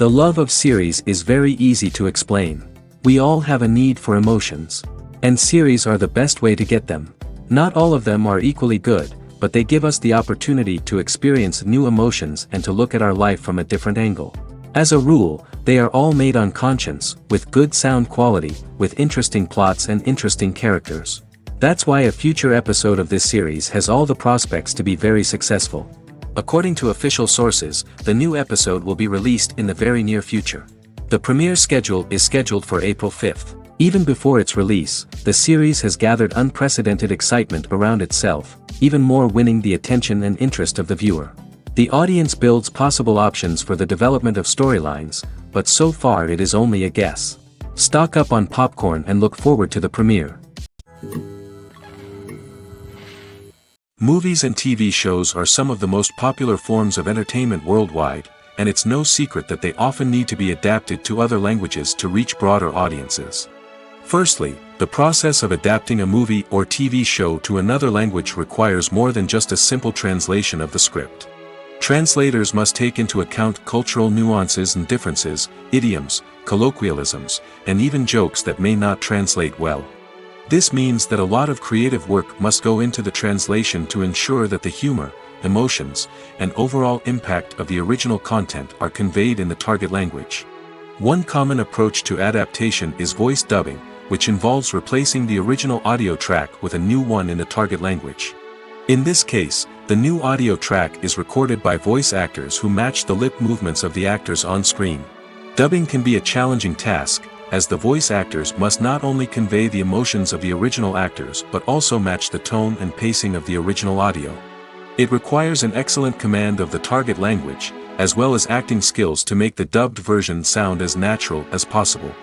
The love of series is very easy to explain. We all have a need for emotions. And series are the best way to get them. Not all of them are equally good, but they give us the opportunity to experience new emotions and to look at our life from a different angle. As a rule, they are all made on conscience, with good sound quality, with interesting plots and interesting characters. That's why a future episode of this series has all the prospects to be very successful. According to official sources, the new episode will be released in the very near future. The premiere schedule is scheduled for April 5th. Even before its release, the series has gathered unprecedented excitement around itself, even more winning the attention and interest of the viewer. The audience builds possible options for the development of storylines, but so far it is only a guess. Stock up on popcorn and look forward to the premiere. Movies and TV shows are some of the most popular forms of entertainment worldwide, and it's no secret that they often need to be adapted to other languages to reach broader audiences. Firstly, the process of adapting a movie or TV show to another language requires more than just a simple translation of the script. Translators must take into account cultural nuances and differences, idioms, colloquialisms, and even jokes that may not translate well. This means that a lot of creative work must go into the translation to ensure that the humor, emotions, and overall impact of the original content are conveyed in the target language. One common approach to adaptation is voice dubbing, which involves replacing the original audio track with a new one in the target language. In this case, the new audio track is recorded by voice actors who match the lip movements of the actors on screen. Dubbing can be a challenging task, as the voice actors must not only convey the emotions of the original actors but also match the tone and pacing of the original audio. It requires an excellent command of the target language, as well as acting skills to make the dubbed version sound as natural as possible.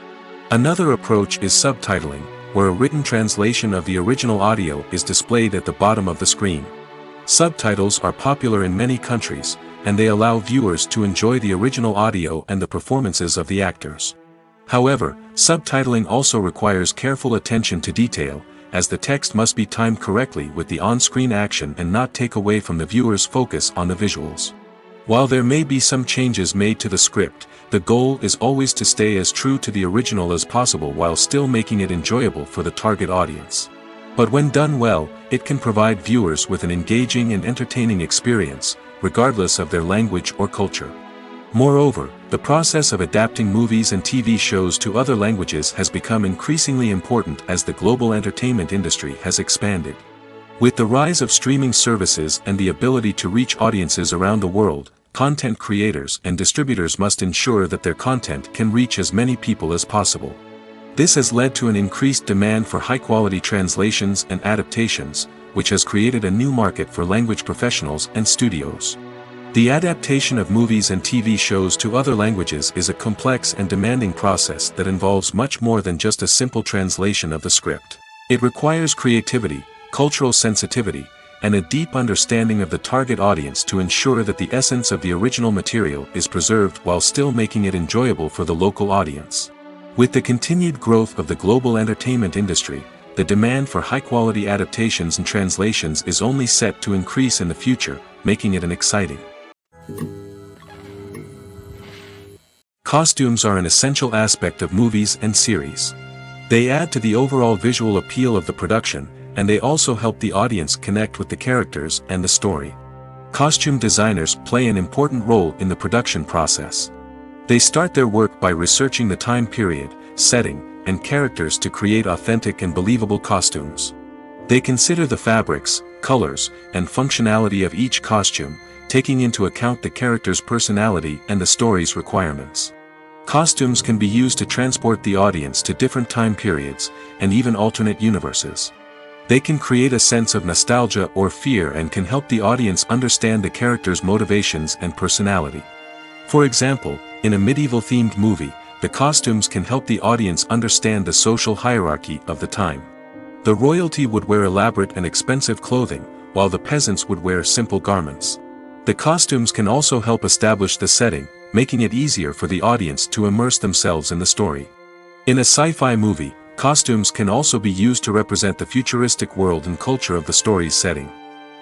Another approach is subtitling, where a written translation of the original audio is displayed at the bottom of the screen. Subtitles are popular in many countries, and they allow viewers to enjoy the original audio and the performances of the actors. However, subtitling also requires careful attention to detail, as the text must be timed correctly with the on-screen action and not take away from the viewer's focus on the visuals. While there may be some changes made to the script, the goal is always to stay as true to the original as possible while still making it enjoyable for the target audience. But when done well, it can provide viewers with an engaging and entertaining experience, regardless of their language or culture. Moreover, the process of adapting movies and TV shows to other languages has become increasingly important as the global entertainment industry has expanded. With the rise of streaming services and the ability to reach audiences around the world, content creators and distributors must ensure that their content can reach as many people as possible. This has led to an increased demand for high-quality translations and adaptations, which has created a new market for language professionals and studios. The adaptation of movies and TV shows to other languages is a complex and demanding process that involves much more than just a simple translation of the script. It requires creativity, cultural sensitivity, and a deep understanding of the target audience to ensure that the essence of the original material is preserved while still making it enjoyable for the local audience. With the continued growth of the global entertainment industry, the demand for high-quality adaptations and translations is only set to increase in the future, making it an exciting. Costumes are an essential aspect of movies and series. They add to the overall visual appeal of the production, and they also help the audience connect with the characters and the story. Costume designers play an important role in the production process. They start their work by researching the time period, setting, and characters to create authentic and believable costumes. They consider the fabrics, colors, and functionality of each costume, taking into account the character's personality and the story's requirements. Costumes can be used to transport the audience to different time periods, and even alternate universes. They can create a sense of nostalgia or fear and can help the audience understand the character's motivations and personality. For example, in a medieval-themed movie, the costumes can help the audience understand the social hierarchy of the time. The royalty would wear elaborate and expensive clothing, while the peasants would wear simple garments. The costumes can also help establish the setting, making it easier for the audience to immerse themselves in the story. In a sci-fi movie, costumes can also be used to represent the futuristic world and culture of the story's setting.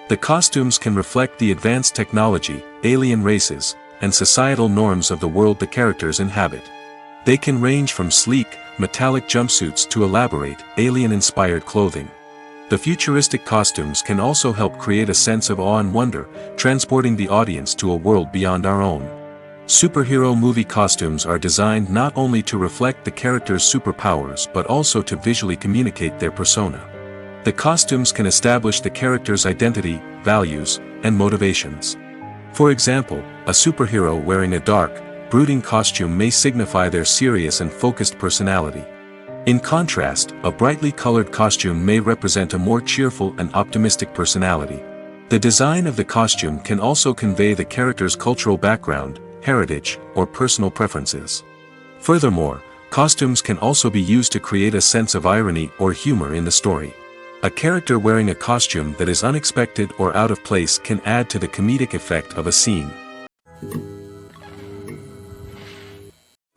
The costumes can reflect the advanced technology, alien races, and societal norms of the world the characters inhabit. They can range from sleek, metallic jumpsuits to elaborate, alien-inspired clothing. The futuristic costumes can also help create a sense of awe and wonder, transporting the audience to a world beyond our own. Superhero movie costumes are designed not only to reflect the character's superpowers but also to visually communicate their persona. The costumes can establish the character's identity, values, and motivations. For example, a superhero wearing a dark, brooding costume may signify their serious and focused personality. In contrast, a brightly colored costume may represent a more cheerful and optimistic personality. The design of the costume can also convey the character's cultural background, heritage, or personal preferences. Furthermore, costumes can also be used to create a sense of irony or humor in the story. A character wearing a costume that is unexpected or out of place can add to the comedic effect of a scene.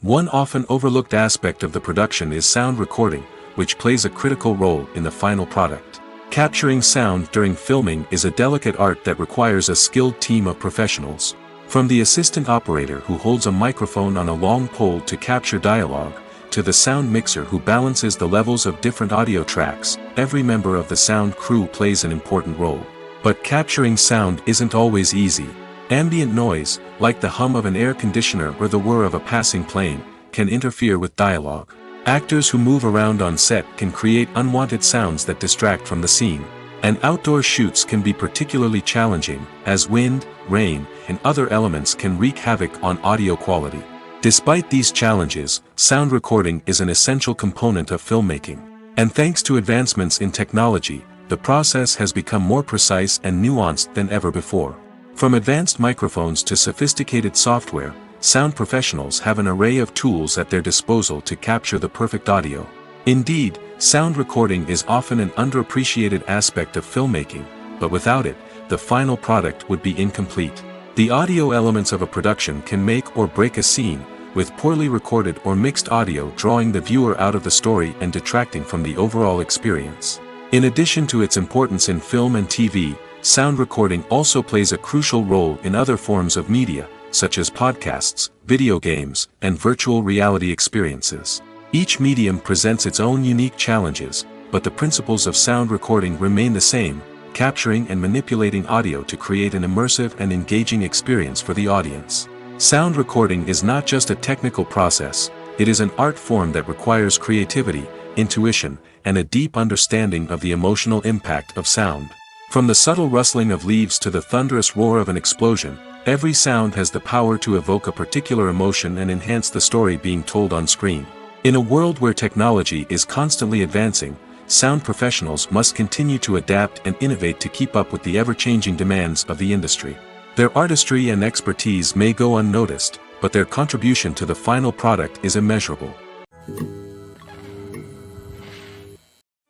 One often overlooked aspect of the production is sound recording, which plays a critical role in the final product. Capturing sound during filming is a delicate art that requires a skilled team of professionals. From the assistant operator who holds a microphone on a long pole to capture dialogue, to the sound mixer who balances the levels of different audio tracks, every member of the sound crew plays an important role. But capturing sound isn't always easy. Ambient noise, like the hum of an air conditioner or the whir of a passing plane, can interfere with dialogue. Actors who move around on set can create unwanted sounds that distract from the scene. And outdoor shoots can be particularly challenging, as wind, rain, and other elements can wreak havoc on audio quality. Despite these challenges, sound recording is an essential component of filmmaking. And thanks to advancements in technology, the process has become more precise and nuanced than ever before. From advanced microphones to sophisticated software, sound professionals have an array of tools at their disposal to capture the perfect audio. Indeed, sound recording is often an underappreciated aspect of filmmaking, but without it, the final product would be incomplete. The audio elements of a production can make or break a scene, with poorly recorded or mixed audio drawing the viewer out of the story and detracting from the overall experience. In addition to its importance in film and TV, sound recording also plays a crucial role in other forms of media, such as podcasts, video games, and virtual reality experiences. Each medium presents its own unique challenges, but the principles of sound recording remain the same, capturing and manipulating audio to create an immersive and engaging experience for the audience. Sound recording is not just a technical process, it is an art form that requires creativity, intuition, and a deep understanding of the emotional impact of sound. From the subtle rustling of leaves to the thunderous roar of an explosion, every sound has the power to evoke a particular emotion and enhance the story being told on screen. In a world where technology is constantly advancing, sound professionals must continue to adapt and innovate to keep up with the ever-changing demands of the industry. Their artistry and expertise may go unnoticed, but their contribution to the final product is immeasurable.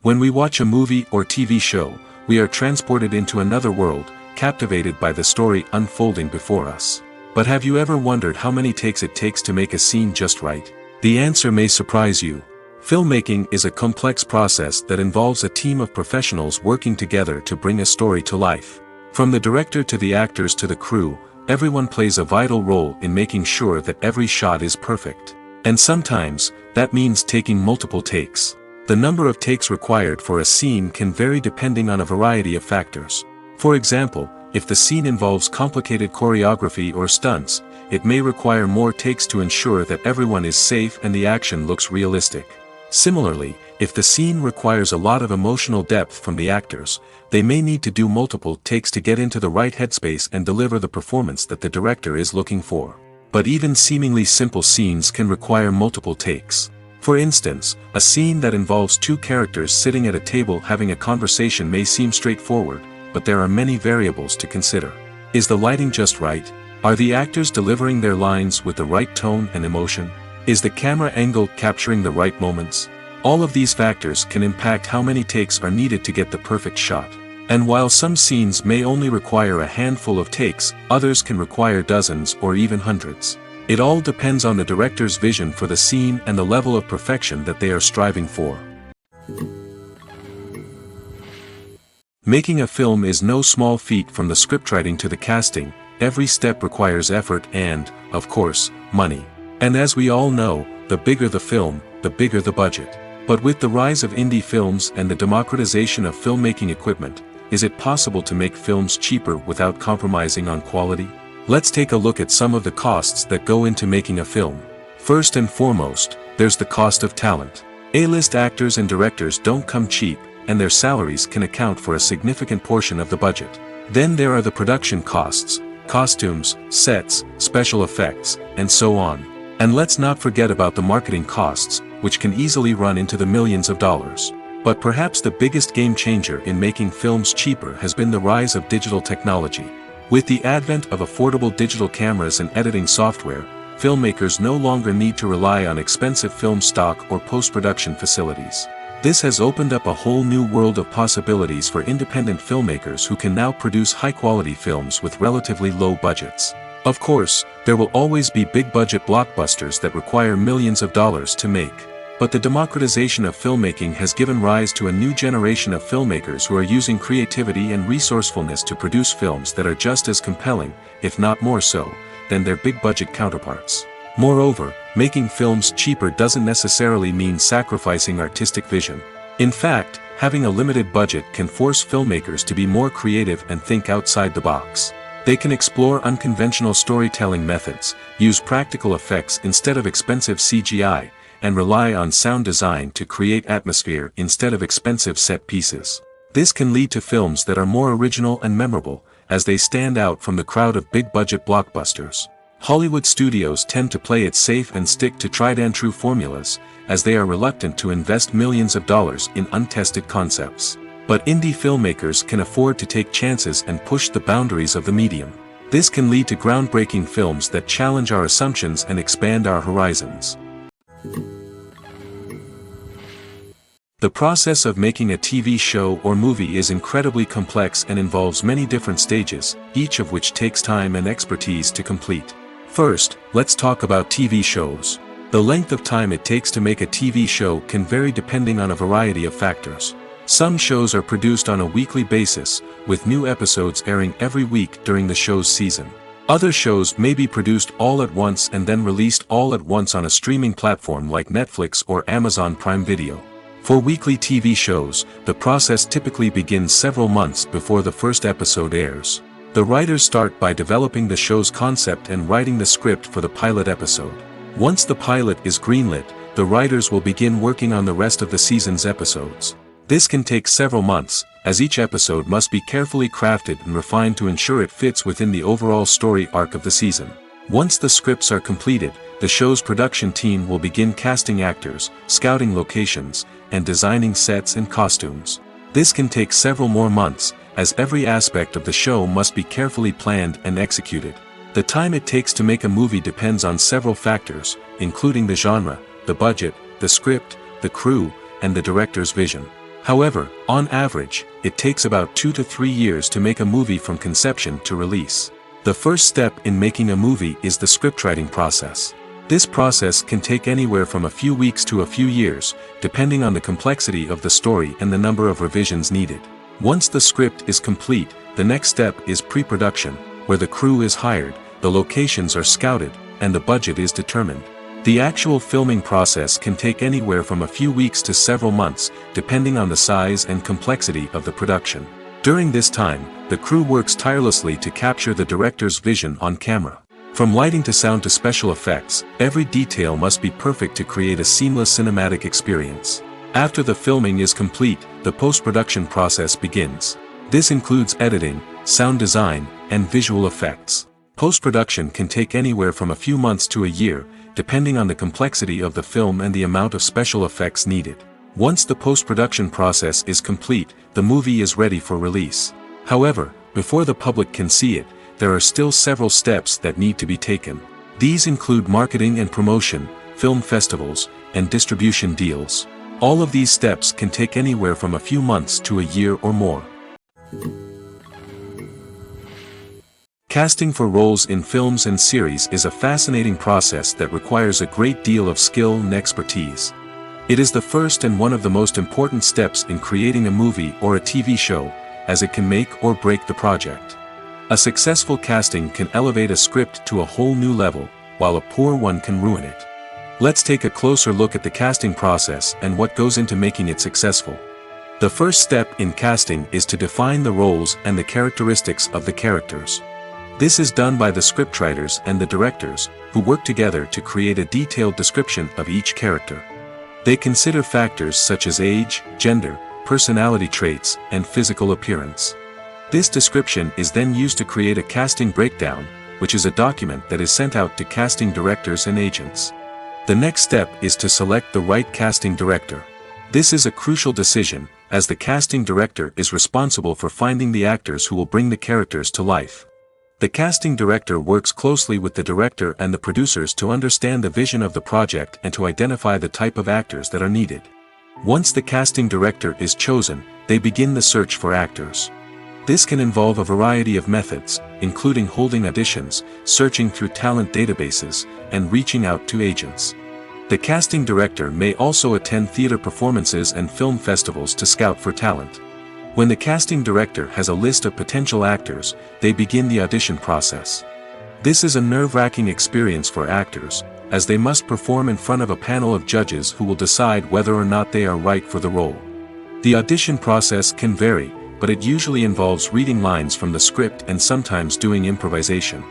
When we watch a movie or TV show, we are transported into another world, captivated by the story unfolding before us. But have you ever wondered how many takes it takes to make a scene just right? The answer may surprise you. Filmmaking is a complex process that involves a team of professionals working together to bring a story to life. From the director to the actors to the crew, everyone plays a vital role in making sure that every shot is perfect. And sometimes, that means taking multiple takes. The number of takes required for a scene can vary depending on a variety of factors. For example, if the scene involves complicated choreography or stunts, it may require more takes to ensure that everyone is safe and the action looks realistic. Similarly, if the scene requires a lot of emotional depth from the actors, they may need to do multiple takes to get into the right headspace and deliver the performance that the director is looking for. But even seemingly simple scenes can require multiple takes. For instance, a scene that involves two characters sitting at a table having a conversation may seem straightforward, but there are many variables to consider. Is the lighting just right? Are the actors delivering their lines with the right tone and emotion? Is the camera angle capturing the right moments? All of these factors can impact how many takes are needed to get the perfect shot. And while some scenes may only require a handful of takes, others can require dozens or even hundreds. It all depends on the director's vision for the scene and the level of perfection that they are striving for. Making a film is no small feat. From the scriptwriting to the casting, every step requires effort and, of course, money. And as we all know, the bigger the film, the bigger the budget. But with the rise of indie films and the democratization of filmmaking equipment, is it possible to make films cheaper without compromising on quality? Let's take a look at some of the costs that go into making a film. First and foremost, there's the cost of talent. A-list actors and directors don't come cheap, and their salaries can account for a significant portion of the budget. Then there are the production costs, costumes, sets, special effects, and so on. And let's not forget about the marketing costs, which can easily run into the millions of dollars. But perhaps the biggest game changer in making films cheaper has been the rise of digital technology. With the advent of affordable digital cameras and editing software, filmmakers no longer need to rely on expensive film stock or post-production facilities. This has opened up a whole new world of possibilities for independent filmmakers who can now produce high-quality films with relatively low budgets. Of course, there will always be big-budget blockbusters that require millions of dollars to make. But the democratization of filmmaking has given rise to a new generation of filmmakers who are using creativity and resourcefulness to produce films that are just as compelling, if not more so, than their big-budget counterparts. Moreover, making films cheaper doesn't necessarily mean sacrificing artistic vision. In fact, having a limited budget can force filmmakers to be more creative and think outside the box. They can explore unconventional storytelling methods, use practical effects instead of expensive CGI, and rely on sound design to create atmosphere instead of expensive set pieces. This can lead to films that are more original and memorable, as they stand out from the crowd of big-budget blockbusters. Hollywood studios tend to play it safe and stick to tried-and-true formulas, as they are reluctant to invest millions of dollars in untested concepts. But indie filmmakers can afford to take chances and push the boundaries of the medium. This can lead to groundbreaking films that challenge our assumptions and expand our horizons. The process of making a TV show or movie is incredibly complex and involves many different stages, each of which takes time and expertise to complete. First, let's talk about TV shows. The length of time it takes to make a TV show can vary depending on a variety of factors. Some shows are produced on a weekly basis, with new episodes airing every week during the show's season. Other shows may be produced all at once and then released all at once on a streaming platform like Netflix or Amazon Prime Video. For weekly TV shows, the process typically begins several months before the first episode airs. The writers start by developing the show's concept and writing the script for the pilot episode. Once the pilot is greenlit, the writers will begin working on the rest of the season's episodes. This can take several months, as each episode must be carefully crafted and refined to ensure it fits within the overall story arc of the season. Once the scripts are completed, the show's production team will begin casting actors, scouting locations, and designing sets and costumes. This can take several more months, as every aspect of the show must be carefully planned and executed. The time it takes to make a movie depends on several factors, including the genre, the budget, the script, the crew, and the director's vision. However, on average, it takes about 2 to 3 years to make a movie from conception to release. The first step in making a movie is the scriptwriting process. This process can take anywhere from a few weeks to a few years, depending on the complexity of the story and the number of revisions needed. Once the script is complete, the next step is pre-production, where the crew is hired, the locations are scouted, and the budget is determined. The actual filming process can take anywhere from a few weeks to several months, depending on the size and complexity of the production. During this time, the crew works tirelessly to capture the director's vision on camera. From lighting to sound to special effects, every detail must be perfect to create a seamless cinematic experience. After the filming is complete, the post-production process begins. This includes editing, sound design, and visual effects. Post-production can take anywhere from a few months to a year, depending on the complexity of the film and the amount of special effects needed. Once the post-production process is complete, the movie is ready for release. However, before the public can see it, there are still several steps that need to be taken. These include marketing and promotion, film festivals, and distribution deals. All of these steps can take anywhere from a few months to a year or more. Casting for roles in films and series is a fascinating process that requires a great deal of skill and expertise. It is the first and one of the most important steps in creating a movie or a TV show, as it can make or break the project. A successful casting can elevate a script to a whole new level, while a poor one can ruin it. Let's take a closer look at the casting process and what goes into making it successful. The first step in casting is to define the roles and the characteristics of the characters. This is done by the scriptwriters and the directors, who work together to create a detailed description of each character. They consider factors such as age, gender, personality traits, and physical appearance. This description is then used to create a casting breakdown, which is a document that is sent out to casting directors and agents. The next step is to select the right casting director. This is a crucial decision, as the casting director is responsible for finding the actors who will bring the characters to life. The casting director works closely with the director and the producers to understand the vision of the project and to identify the type of actors that are needed. Once the casting director is chosen, they begin the search for actors. This can involve a variety of methods, including holding auditions, searching through talent databases, and reaching out to agents. The casting director may also attend theater performances and film festivals to scout for talent. When the casting director has a list of potential actors, they begin the audition process. This is a nerve-wracking experience for actors, as they must perform in front of a panel of judges who will decide whether or not they are right for the role. The audition process can vary, but it usually involves reading lines from the script and sometimes doing improvisation.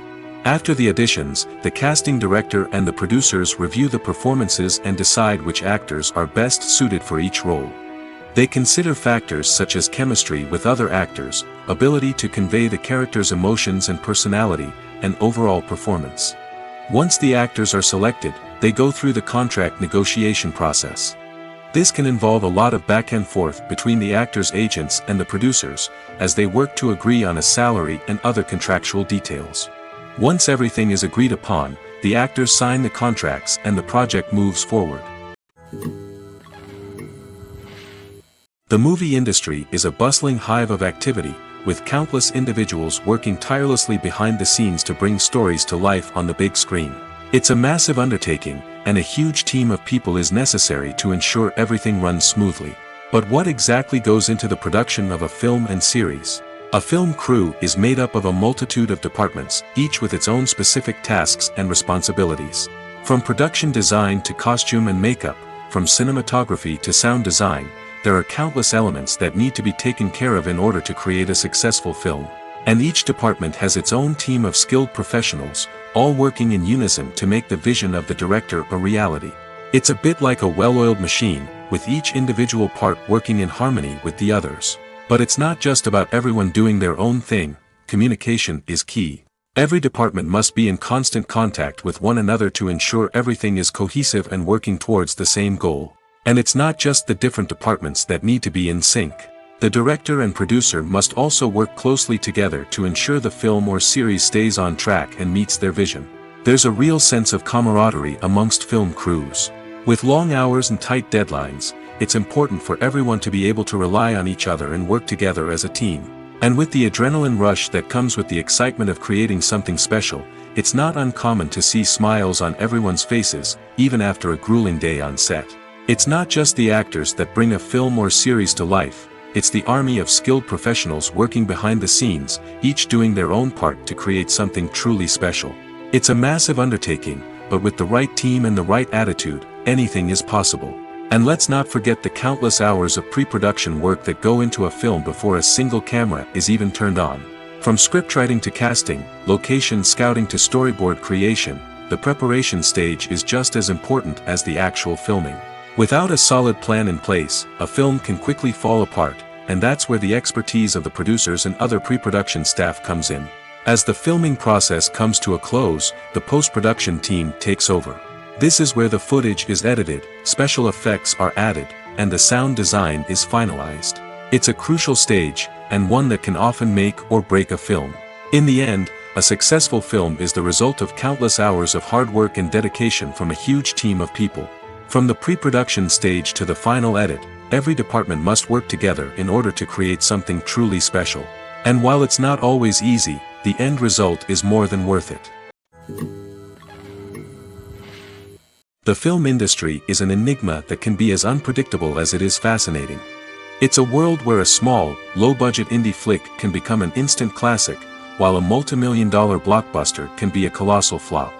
After the auditions, the casting director and the producers review the performances and decide which actors are best suited for each role. They consider factors such as chemistry with other actors, ability to convey the character's emotions and personality, and overall performance. Once the actors are selected, they go through the contract negotiation process. This can involve a lot of back and forth between the actors' agents and the producers, as they work to agree on a salary and other contractual details. Once everything is agreed upon, the actors sign the contracts and the project moves forward. The movie industry is a bustling hive of activity, with countless individuals working tirelessly behind the scenes to bring stories to life on the big screen. It's a massive undertaking, and a huge team of people is necessary to ensure everything runs smoothly. But what exactly goes into the production of a film and series? A film crew is made up of a multitude of departments, each with its own specific tasks and responsibilities. From production design to costume and makeup, from cinematography to sound design, there are countless elements that need to be taken care of in order to create a successful film. And each department has its own team of skilled professionals, all working in unison to make the vision of the director a reality. It's a bit like a well-oiled machine, with each individual part working in harmony with the others. But it's not just about everyone doing their own thing. Communication is key. Every department must be in constant contact with one another to ensure everything is cohesive and working towards the same goal. And it's not just the different departments that need to be in sync. The director and producer must also work closely together to ensure the film or series stays on track and meets their vision. There's a real sense of camaraderie amongst film crews. With long hours and tight deadlines, it's important for everyone to be able to rely on each other and work together as a team. And with the adrenaline rush that comes with the excitement of creating something special, it's not uncommon to see smiles on everyone's faces, even after a grueling day on set. It's not just the actors that bring a film or series to life, it's the army of skilled professionals working behind the scenes, each doing their own part to create something truly special. It's a massive undertaking, but with the right team and the right attitude, anything is possible. And let's not forget the countless hours of pre-production work that go into a film before a single camera is even turned on. From scriptwriting to casting, location scouting to storyboard creation, the preparation stage is just as important as the actual filming. Without a solid plan in place, a film can quickly fall apart, and that's where the expertise of the producers and other pre-production staff comes in. As the filming process comes to a close, the post-production team takes over. This is where the footage is edited, special effects are added, and the sound design is finalized. It's a crucial stage, and one that can often make or break a film. In the end, a successful film is the result of countless hours of hard work and dedication from a huge team of people. From the pre-production stage to the final edit, every department must work together in order to create something truly special. And while it's not always easy, the end result is more than worth it. The film industry is an enigma that can be as unpredictable as it is fascinating. It's a world where a small, low-budget indie flick can become an instant classic, while a multi-million-dollar blockbuster can be a colossal flop.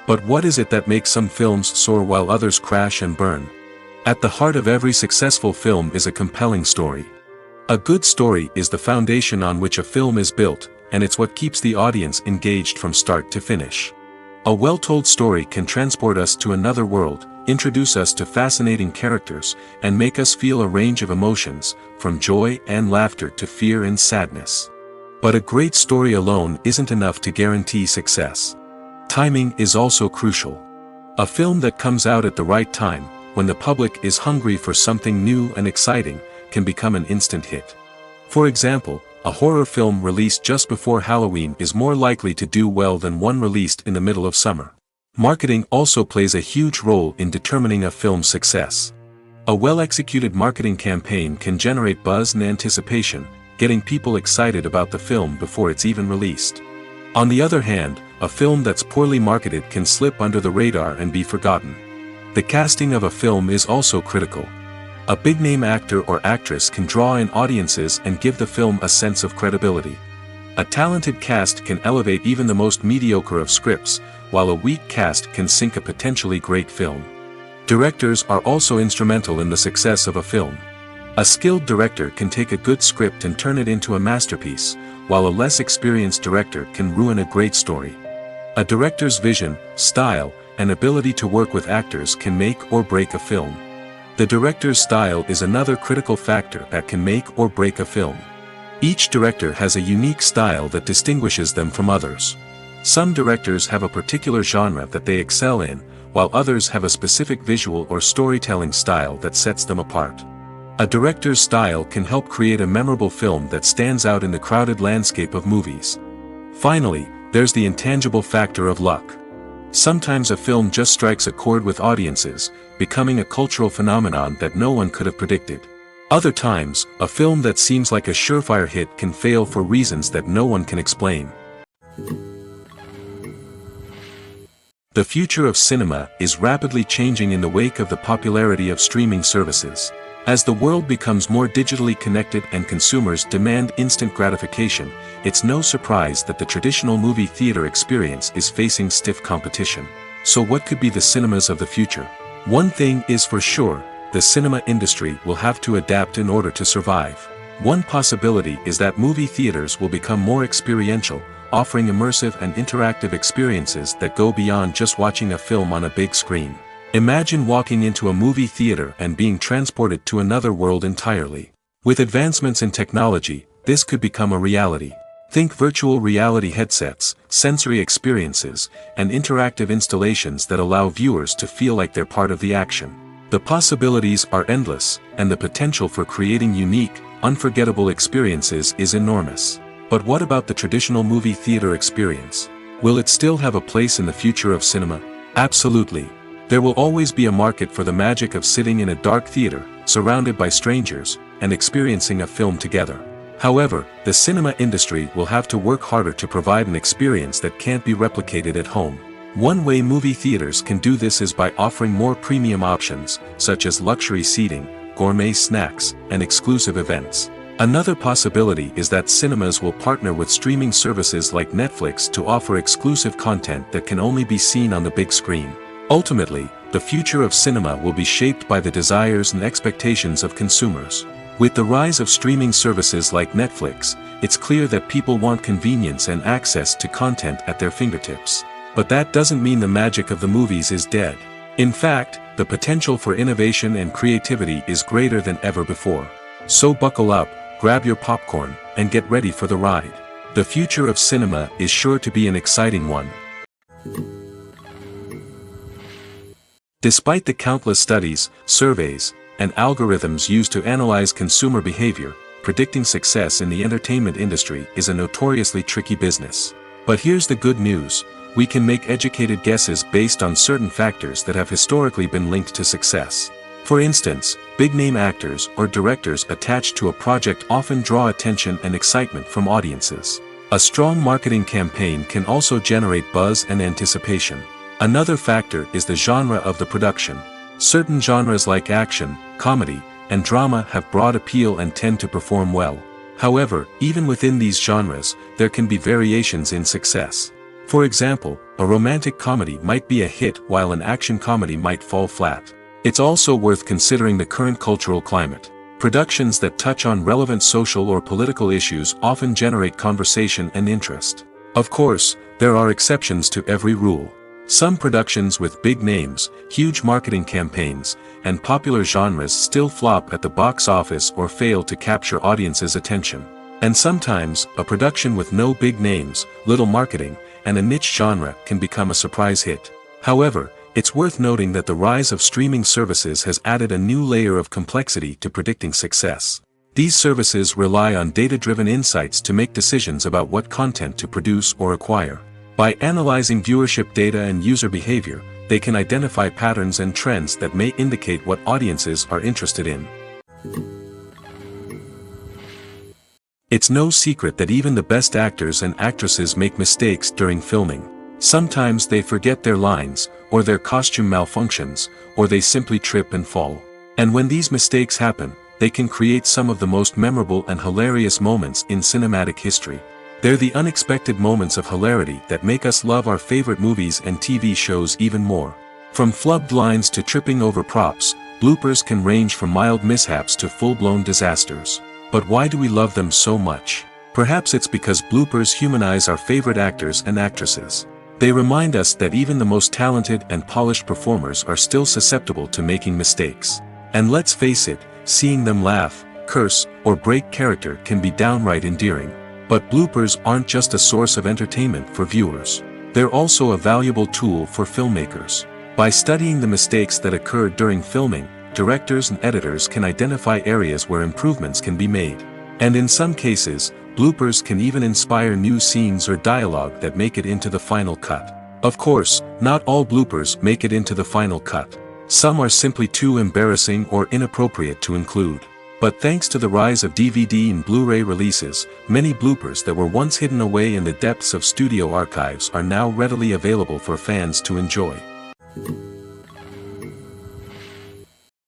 But what is it that makes some films soar while others crash and burn? At the heart of every successful film is a compelling story. A good story is the foundation on which a film is built, and it's what keeps the audience engaged from start to finish. A well-told story can transport us to another world, introduce us to fascinating characters, and make us feel a range of emotions, from joy and laughter to fear and sadness. But a great story alone isn't enough to guarantee success. Timing is also crucial. A film that comes out at the right time, when the public is hungry for something new and exciting, can become an instant hit. For example, a horror film released just before Halloween is more likely to do well than one released in the middle of summer. Marketing also plays a huge role in determining a film's success. A well-executed marketing campaign can generate buzz and anticipation, getting people excited about the film before it's even released. On the other hand, a film that's poorly marketed can slip under the radar and be forgotten. The casting of a film is also critical. A big-name actor or actress can draw in audiences and give the film a sense of credibility. A talented cast can elevate even the most mediocre of scripts, while a weak cast can sink a potentially great film. Directors are also instrumental in the success of a film. A skilled director can take a good script and turn it into a masterpiece, while a less experienced director can ruin a great story. A director's vision, style, and ability to work with actors can make or break a film. The director's style is another critical factor that can make or break a film. Each director has a unique style that distinguishes them from others. Some directors have a particular genre that they excel in, while others have a specific visual or storytelling style that sets them apart. A director's style can help create a memorable film that stands out in the crowded landscape of movies. Finally, there's the intangible factor of luck. Sometimes a film just strikes a chord with audiences, becoming a cultural phenomenon that no one could have predicted. Other times, a film that seems like a surefire hit can fail for reasons that no one can explain. The future of cinema is rapidly changing in the wake of the popularity of streaming services. As the world becomes more digitally connected and consumers demand instant gratification, it's no surprise that the traditional movie theater experience is facing stiff competition. So what could be the cinemas of the future? One thing is for sure, the cinema industry will have to adapt in order to survive. One possibility is that movie theaters will become more experiential, offering immersive and interactive experiences that go beyond just watching a film on a big screen. Imagine walking into a movie theater and being transported to another world entirely. With advancements in technology, this could become a reality. Think virtual reality headsets, sensory experiences, and interactive installations that allow viewers to feel like they're part of the action. The possibilities are endless, and the potential for creating unique, unforgettable experiences is enormous. But what about the traditional movie theater experience? Will it still have a place in the future of cinema? Absolutely. There will always be a market for the magic of sitting in a dark theater, surrounded by strangers, and experiencing a film together. However, the cinema industry will have to work harder to provide an experience that can't be replicated at home. One way movie theaters can do this is by offering more premium options, such as luxury seating, gourmet snacks, and exclusive events. Another possibility is that cinemas will partner with streaming services like Netflix to offer exclusive content that can only be seen on the big screen. Ultimately, the future of cinema will be shaped by the desires and expectations of consumers. With the rise of streaming services like Netflix, it's clear that people want convenience and access to content at their fingertips. But that doesn't mean the magic of the movies is dead. In fact, the potential for innovation and creativity is greater than ever before. So buckle up, grab your popcorn, and get ready for the ride. The future of cinema is sure to be an exciting one. Despite the countless studies, surveys, and algorithms used to analyze consumer behavior, predicting success in the entertainment industry is a notoriously tricky business. But here's the good news: we can make educated guesses based on certain factors that have historically been linked to success. For instance, big-name actors or directors attached to a project often draw attention and excitement from audiences. A strong marketing campaign can also generate buzz and anticipation. Another factor is the genre of the production. Certain genres like action, comedy, and drama have broad appeal and tend to perform well. However, even within these genres, there can be variations in success. For example, a romantic comedy might be a hit while an action comedy might fall flat. It's also worth considering the current cultural climate. Productions that touch on relevant social or political issues often generate conversation and interest. Of course, there are exceptions to every rule. Some productions with big names, huge marketing campaigns, and popular genres still flop at the box office or fail to capture audiences' attention. And sometimes, a production with no big names, little marketing, and a niche genre can become a surprise hit. However, it's worth noting that the rise of streaming services has added a new layer of complexity to predicting success. These services rely on data-driven insights to make decisions about what content to produce or acquire. By analyzing viewership data and user behavior, they can identify patterns and trends that may indicate what audiences are interested in. It's no secret that even the best actors and actresses make mistakes during filming. Sometimes they forget their lines, or their costume malfunctions, or they simply trip and fall. And when these mistakes happen, they can create some of the most memorable and hilarious moments in cinematic history. They're the unexpected moments of hilarity that make us love our favorite movies and TV shows even more. From flubbed lines to tripping over props, bloopers can range from mild mishaps to full-blown disasters. But why do we love them so much? Perhaps it's because bloopers humanize our favorite actors and actresses. They remind us that even the most talented and polished performers are still susceptible to making mistakes. And let's face it, seeing them laugh, curse, or break character can be downright endearing. But bloopers aren't just a source of entertainment for viewers. They're also a valuable tool for filmmakers. By studying the mistakes that occurred during filming, directors and editors can identify areas where improvements can be made. And in some cases, bloopers can even inspire new scenes or dialogue that make it into the final cut. Of course, not all bloopers make it into the final cut. Some are simply too embarrassing or inappropriate to include. But thanks to the rise of DVD and Blu-ray releases, many bloopers that were once hidden away in the depths of studio archives are now readily available for fans to enjoy.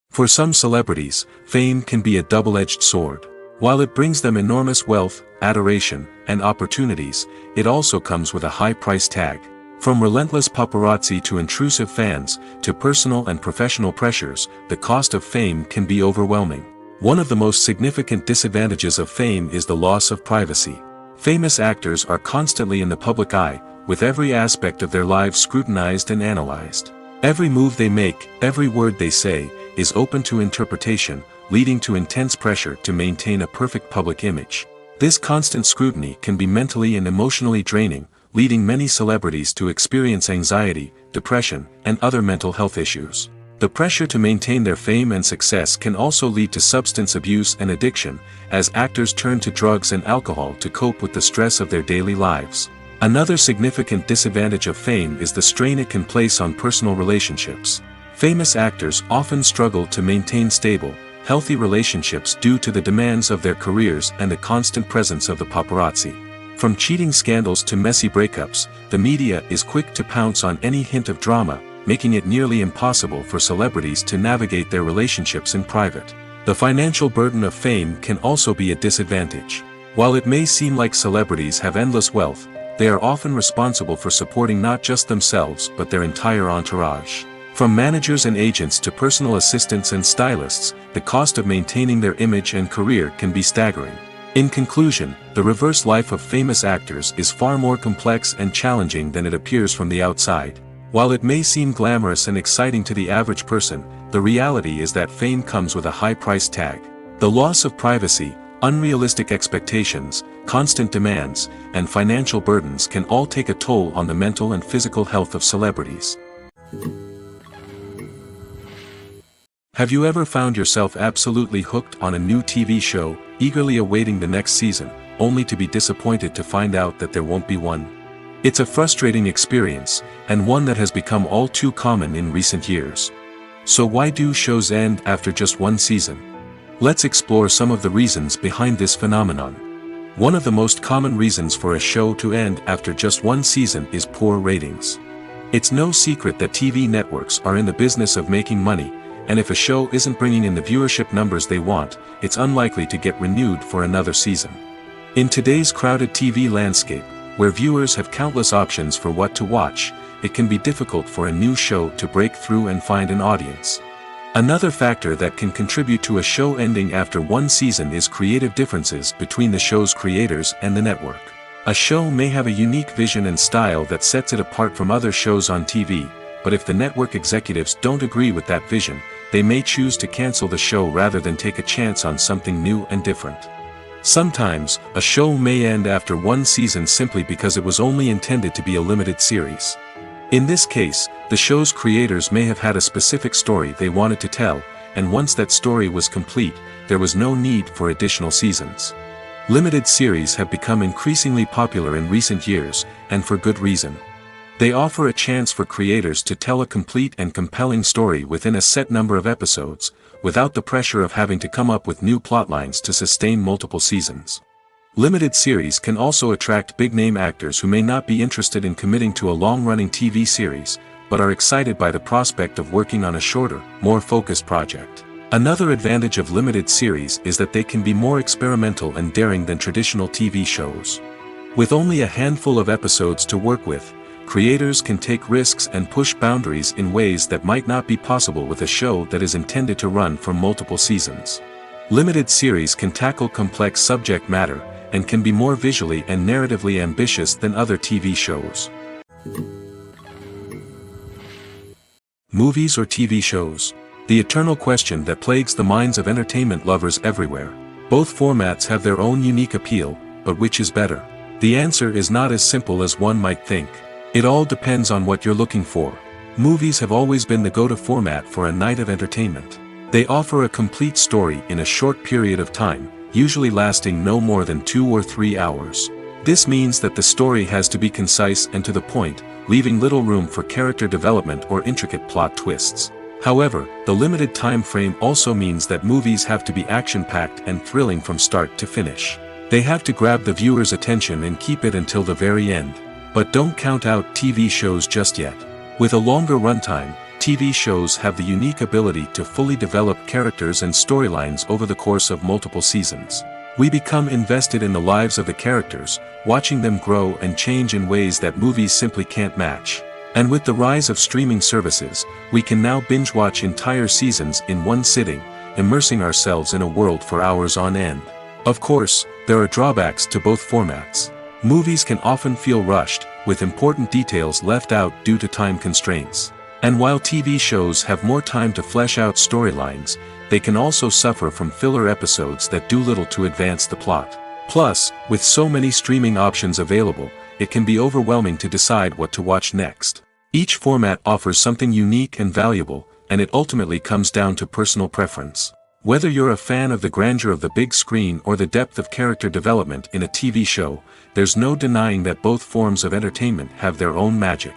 For some celebrities, fame can be a double-edged sword. While it brings them enormous wealth, adoration, and opportunities, it also comes with a high price tag. From relentless paparazzi to intrusive fans, to personal and professional pressures, the cost of fame can be overwhelming. One of the most significant disadvantages of fame is the loss of privacy. Famous actors are constantly in the public eye, with every aspect of their lives scrutinized and analyzed. Every move they make, every word they say, is open to interpretation, leading to intense pressure to maintain a perfect public image. This constant scrutiny can be mentally and emotionally draining, leading many celebrities to experience anxiety, depression, and other mental health issues. The pressure to maintain their fame and success can also lead to substance abuse and addiction, as actors turn to drugs and alcohol to cope with the stress of their daily lives. Another significant disadvantage of fame is the strain it can place on personal relationships. Famous actors often struggle to maintain stable, healthy relationships due to the demands of their careers and the constant presence of the paparazzi. From cheating scandals to messy breakups, the media is quick to pounce on any hint of drama, making it nearly impossible for celebrities to navigate their relationships in private. The financial burden of fame can also be a disadvantage. While it may seem like celebrities have endless wealth, they are often responsible for supporting not just themselves but their entire entourage. From managers and agents to personal assistants and stylists, the cost of maintaining their image and career can be staggering. In conclusion, the reverse life of famous actors is far more complex and challenging than it appears from the outside. While it may seem glamorous and exciting to the average person, the reality is that fame comes with a high price tag. The loss of privacy, unrealistic expectations, constant demands, and financial burdens can all take a toll on the mental and physical health of celebrities. Have you ever found yourself absolutely hooked on a new TV show, eagerly awaiting the next season, only to be disappointed to find out that there won't be one? It's a frustrating experience, and one that has become all too common in recent years. So why do shows end after just one season? Let's explore some of the reasons behind this phenomenon. One of the most common reasons for a show to end after just one season is poor ratings. It's no secret that TV networks are in the business of making money, and if a show isn't bringing in the viewership numbers they want, it's unlikely to get renewed for another season. In today's crowded TV landscape, where viewers have countless options for what to watch, it can be difficult for a new show to break through and find an audience. Another factor that can contribute to a show ending after one season is creative differences between the show's creators and the network. A show may have a unique vision and style that sets it apart from other shows on TV, but if the network executives don't agree with that vision, they may choose to cancel the show rather than take a chance on something new and different. Sometimes, a show may end after one season simply because it was only intended to be a limited series. In this case, the show's creators may have had a specific story they wanted to tell, and once that story was complete, there was no need for additional seasons. Limited series have become increasingly popular in recent years, and for good reason. They offer a chance for creators to tell a complete and compelling story within a set number of episodes, without the pressure of having to come up with new plotlines to sustain multiple seasons. Limited series can also attract big-name actors who may not be interested in committing to a long-running TV series, but are excited by the prospect of working on a shorter, more focused project. Another advantage of limited series is that they can be more experimental and daring than traditional TV shows. With only a handful of episodes to work with, creators can take risks and push boundaries in ways that might not be possible with a show that is intended to run for multiple seasons. Limited series can tackle complex subject matter, and can be more visually and narratively ambitious than other TV shows. Movies or TV shows? The eternal question that plagues the minds of entertainment lovers everywhere. Both formats have their own unique appeal, but which is better? The answer is not as simple as one might think. It all depends on what you're looking for. Movies have always been the go-to format for a night of entertainment. They offer a complete story in a short period of time, usually lasting no more than 2 or 3 hours. This means that the story has to be concise and to the point, leaving little room for character development or intricate plot twists. However, the limited time frame also means that movies have to be action-packed and thrilling from start to finish. They have to grab the viewer's attention and keep it until the very end. But don't count out TV shows just yet. With a longer runtime, TV shows have the unique ability to fully develop characters and storylines over the course of multiple seasons. We become invested in the lives of the characters, watching them grow and change in ways that movies simply can't match. And with the rise of streaming services, we can now binge-watch entire seasons in one sitting, immersing ourselves in a world for hours on end. Of course, there are drawbacks to both formats. Movies can often feel rushed, with important details left out due to time constraints. And while TV shows have more time to flesh out storylines, they can also suffer from filler episodes that do little to advance the plot. Plus, with so many streaming options available, it can be overwhelming to decide what to watch next. Each format offers something unique and valuable, and it ultimately comes down to personal preference. Whether you're a fan of the grandeur of the big screen or the depth of character development in a TV show, there's no denying that both forms of entertainment have their own magic.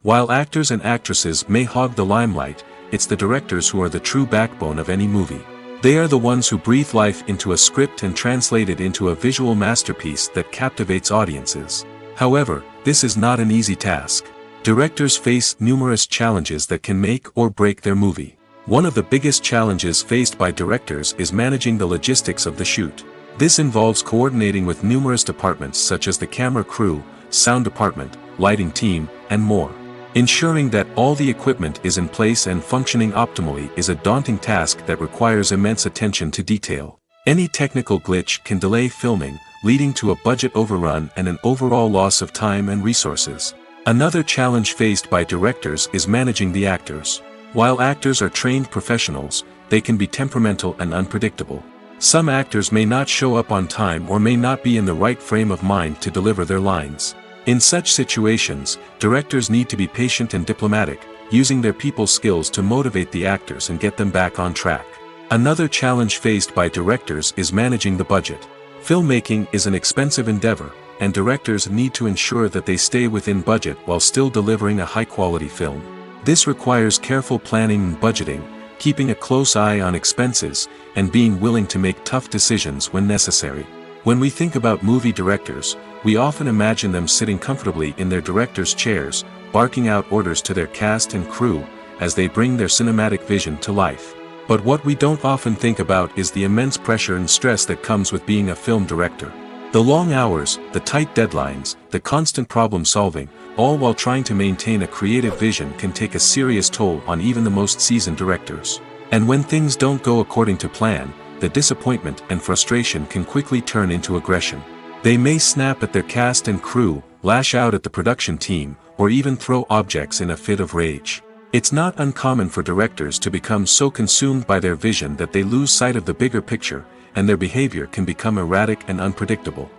While actors and actresses may hog the limelight, it's the directors who are the true backbone of any movie. They are the ones who breathe life into a script and translate it into a visual masterpiece that captivates audiences. However, this is not an easy task. Directors face numerous challenges that can make or break their movie. One of the biggest challenges faced by directors is managing the logistics of the shoot. This involves coordinating with numerous departments such as the camera crew, sound department, lighting team, and more. Ensuring that all the equipment is in place and functioning optimally is a daunting task that requires immense attention to detail. Any technical glitch can delay filming, leading to a budget overrun and an overall loss of time and resources. Another challenge faced by directors is managing the actors. While actors are trained professionals, they can be temperamental and unpredictable. Some actors may not show up on time or may not be in the right frame of mind to deliver their lines. In such situations, directors need to be patient and diplomatic, using their people skills to motivate the actors and get them back on track. Another challenge faced by directors is managing the budget. Filmmaking is an expensive endeavor, and directors need to ensure that they stay within budget while still delivering a high-quality film. This requires careful planning and budgeting, keeping a close eye on expenses, and being willing to make tough decisions when necessary. When we think about movie directors, we often imagine them sitting comfortably in their director's chairs, barking out orders to their cast and crew, as they bring their cinematic vision to life. But what we don't often think about is the immense pressure and stress that comes with being a film director. The long hours, the tight deadlines, the constant problem solving, all while trying to maintain a creative vision can take a serious toll on even the most seasoned directors. And when things don't go according to plan, the disappointment and frustration can quickly turn into aggression. They may snap at their cast and crew, lash out at the production team, or even throw objects in a fit of rage. It's not uncommon for directors to become so consumed by their vision that they lose sight of the bigger picture, and their behavior can become erratic and unpredictable.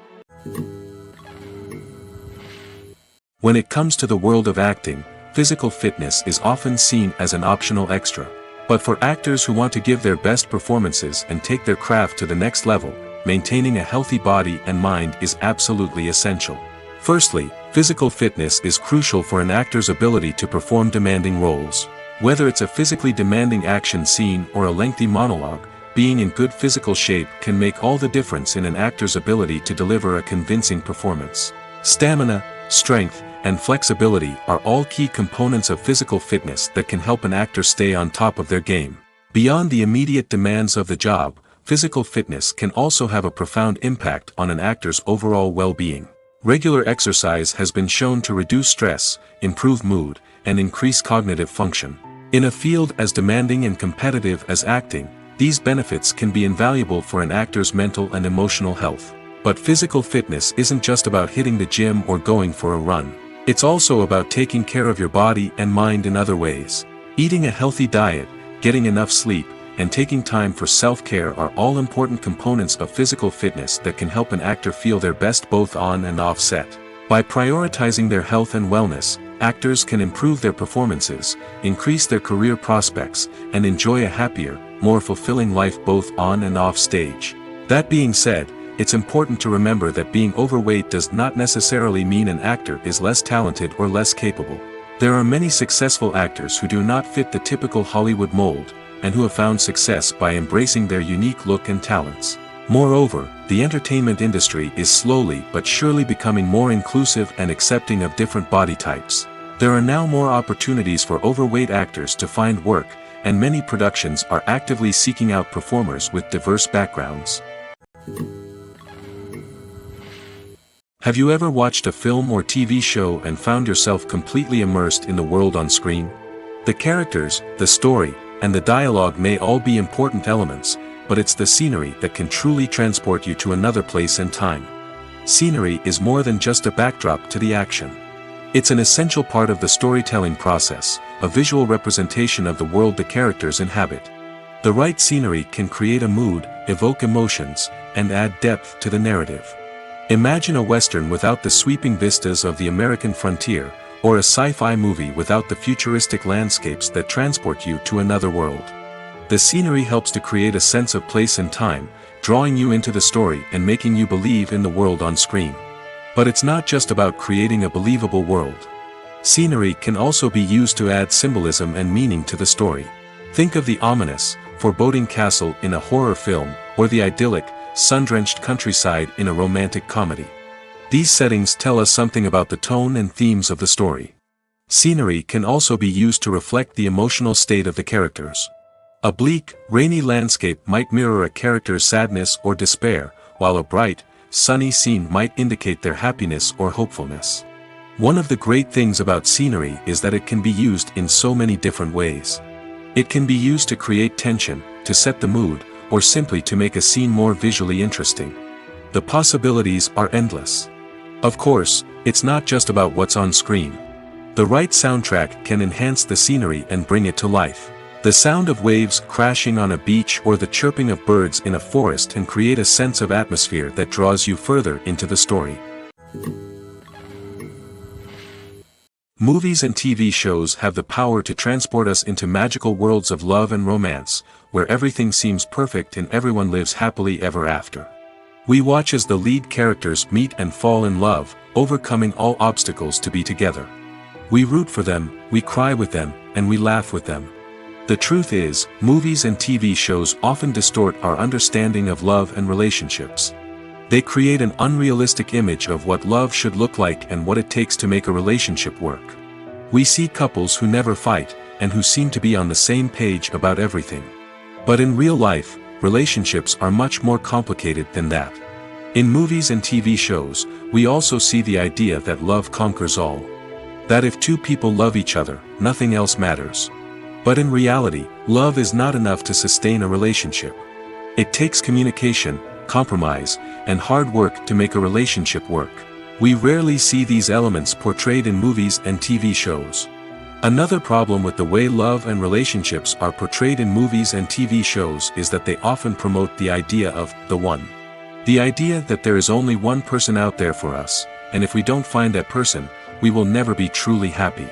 When it comes to the world of acting, physical fitness is often seen as an optional extra. But for actors who want to give their best performances and take their craft to the next level, maintaining a healthy body and mind is absolutely essential. Firstly, physical fitness is crucial for an actor's ability to perform demanding roles. Whether it's a physically demanding action scene or a lengthy monologue, being in good physical shape can make all the difference in an actor's ability to deliver a convincing performance. Stamina, strength, and flexibility are all key components of physical fitness that can help an actor stay on top of their game. Beyond the immediate demands of the job, physical fitness can also have a profound impact on an actor's overall well-being. Regular exercise has been shown to reduce stress, improve mood, and increase cognitive function. In a field as demanding and competitive as acting, these benefits can be invaluable for an actor's mental and emotional health. But physical fitness isn't just about hitting the gym or going for a run. It's also about taking care of your body and mind in other ways. Eating a healthy diet, getting enough sleep, and taking time for self-care are all important components of physical fitness that can help an actor feel their best both on and off set. By prioritizing their health and wellness, actors can improve their performances, increase their career prospects, and enjoy a happier, more fulfilling life both on and off stage. That being said, it's important to remember that being overweight does not necessarily mean an actor is less talented or less capable. There are many successful actors who do not fit the typical Hollywood mold, and who have found success by embracing their unique look and talents. Moreover, the entertainment industry is slowly but surely becoming more inclusive and accepting of different body types. There are now more opportunities for overweight actors to find work, and many productions are actively seeking out performers with diverse backgrounds. Have you ever watched a film or TV show and found yourself completely immersed in the world on screen? The characters, the story, and the dialogue may all be important elements, but it's the scenery that can truly transport you to another place and time. Scenery is more than just a backdrop to the action. It's an essential part of the storytelling process, a visual representation of the world the characters inhabit. The right scenery can create a mood, evoke emotions, and add depth to the narrative. Imagine a Western without the sweeping vistas of the American frontier, or a sci-fi movie without the futuristic landscapes that transport you to another world. The scenery helps to create a sense of place and time, drawing you into the story and making you believe in the world on screen. But it's not just about creating a believable world. Scenery can also be used to add symbolism and meaning to the story. Think of the ominous, foreboding castle in a horror film, or the idyllic, sun-drenched countryside in a romantic comedy. These settings tell us something about the tone and themes of the story. Scenery can also be used to reflect the emotional state of the characters. A bleak, rainy landscape might mirror a character's sadness or despair, while a bright, sunny scene might indicate their happiness or hopefulness. One of the great things about scenery is that it can be used in so many different ways. It can be used to create tension, to set the mood, or simply to make a scene more visually interesting. The possibilities are endless. Of course, it's not just about what's on screen. The right soundtrack can enhance the scenery and bring it to life. The sound of waves crashing on a beach or the chirping of birds in a forest can create a sense of atmosphere that draws you further into the story. Movies and TV shows have the power to transport us into magical worlds of love and romance, where everything seems perfect and everyone lives happily ever after. We watch as the lead characters meet and fall in love, overcoming all obstacles to be together. We root for them, we cry with them, and we laugh with them. The truth is, movies and TV shows often distort our understanding of love and relationships. They create an unrealistic image of what love should look like and what it takes to make a relationship work. We see couples who never fight, and who seem to be on the same page about everything. But in real life, relationships are much more complicated than that. In movies and TV shows, we also see the idea that love conquers all. That if two people love each other, nothing else matters. But in reality, love is not enough to sustain a relationship. It takes communication, compromise, and hard work to make a relationship work. We rarely see these elements portrayed in movies and TV shows. Another problem with the way love and relationships are portrayed in movies and TV shows is that they often promote the idea of the one. The idea that there is only one person out there for us, and if we don't find that person, we will never be truly happy.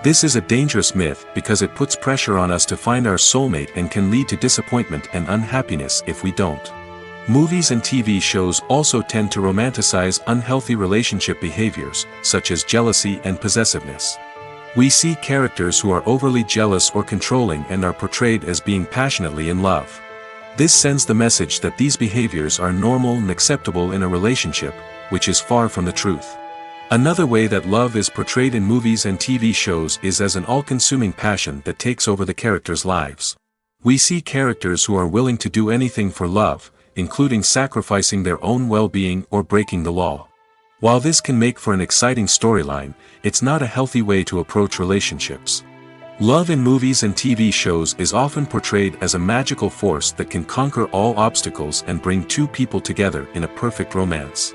This is a dangerous myth because it puts pressure on us to find our soulmate and can lead to disappointment and unhappiness if we don't. Movies and TV shows also tend to romanticize unhealthy relationship behaviors, such as jealousy and possessiveness. We see characters who are overly jealous or controlling and are portrayed as being passionately in love. This sends the message that these behaviors are normal and acceptable in a relationship, which is far from the truth. Another way that love is portrayed in movies and TV shows is as an all-consuming passion that takes over the characters' lives. We see characters who are willing to do anything for love, including sacrificing their own well-being or breaking the law. While this can make for an exciting storyline, it's not a healthy way to approach relationships. Love in movies and TV shows is often portrayed as a magical force that can conquer all obstacles and bring two people together in a perfect romance.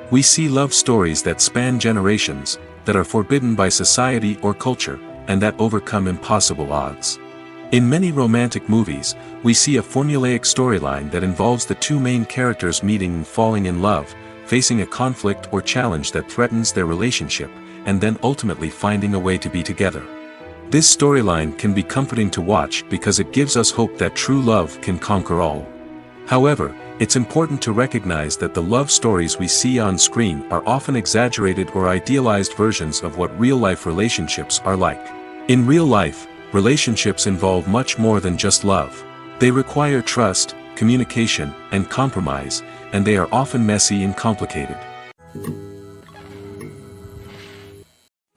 We see love stories that span generations, that are forbidden by society or culture, and that overcome impossible odds. In many romantic movies, we see a formulaic storyline that involves the two main characters meeting and falling in love, facing a conflict or challenge that threatens their relationship, and then ultimately finding a way to be together. This storyline can be comforting to watch because it gives us hope that true love can conquer all. However, it's important to recognize that the love stories we see on screen are often exaggerated or idealized versions of what real-life relationships are like. In real life, relationships involve much more than just love. They require trust, communication, and compromise, and they are often messy and complicated.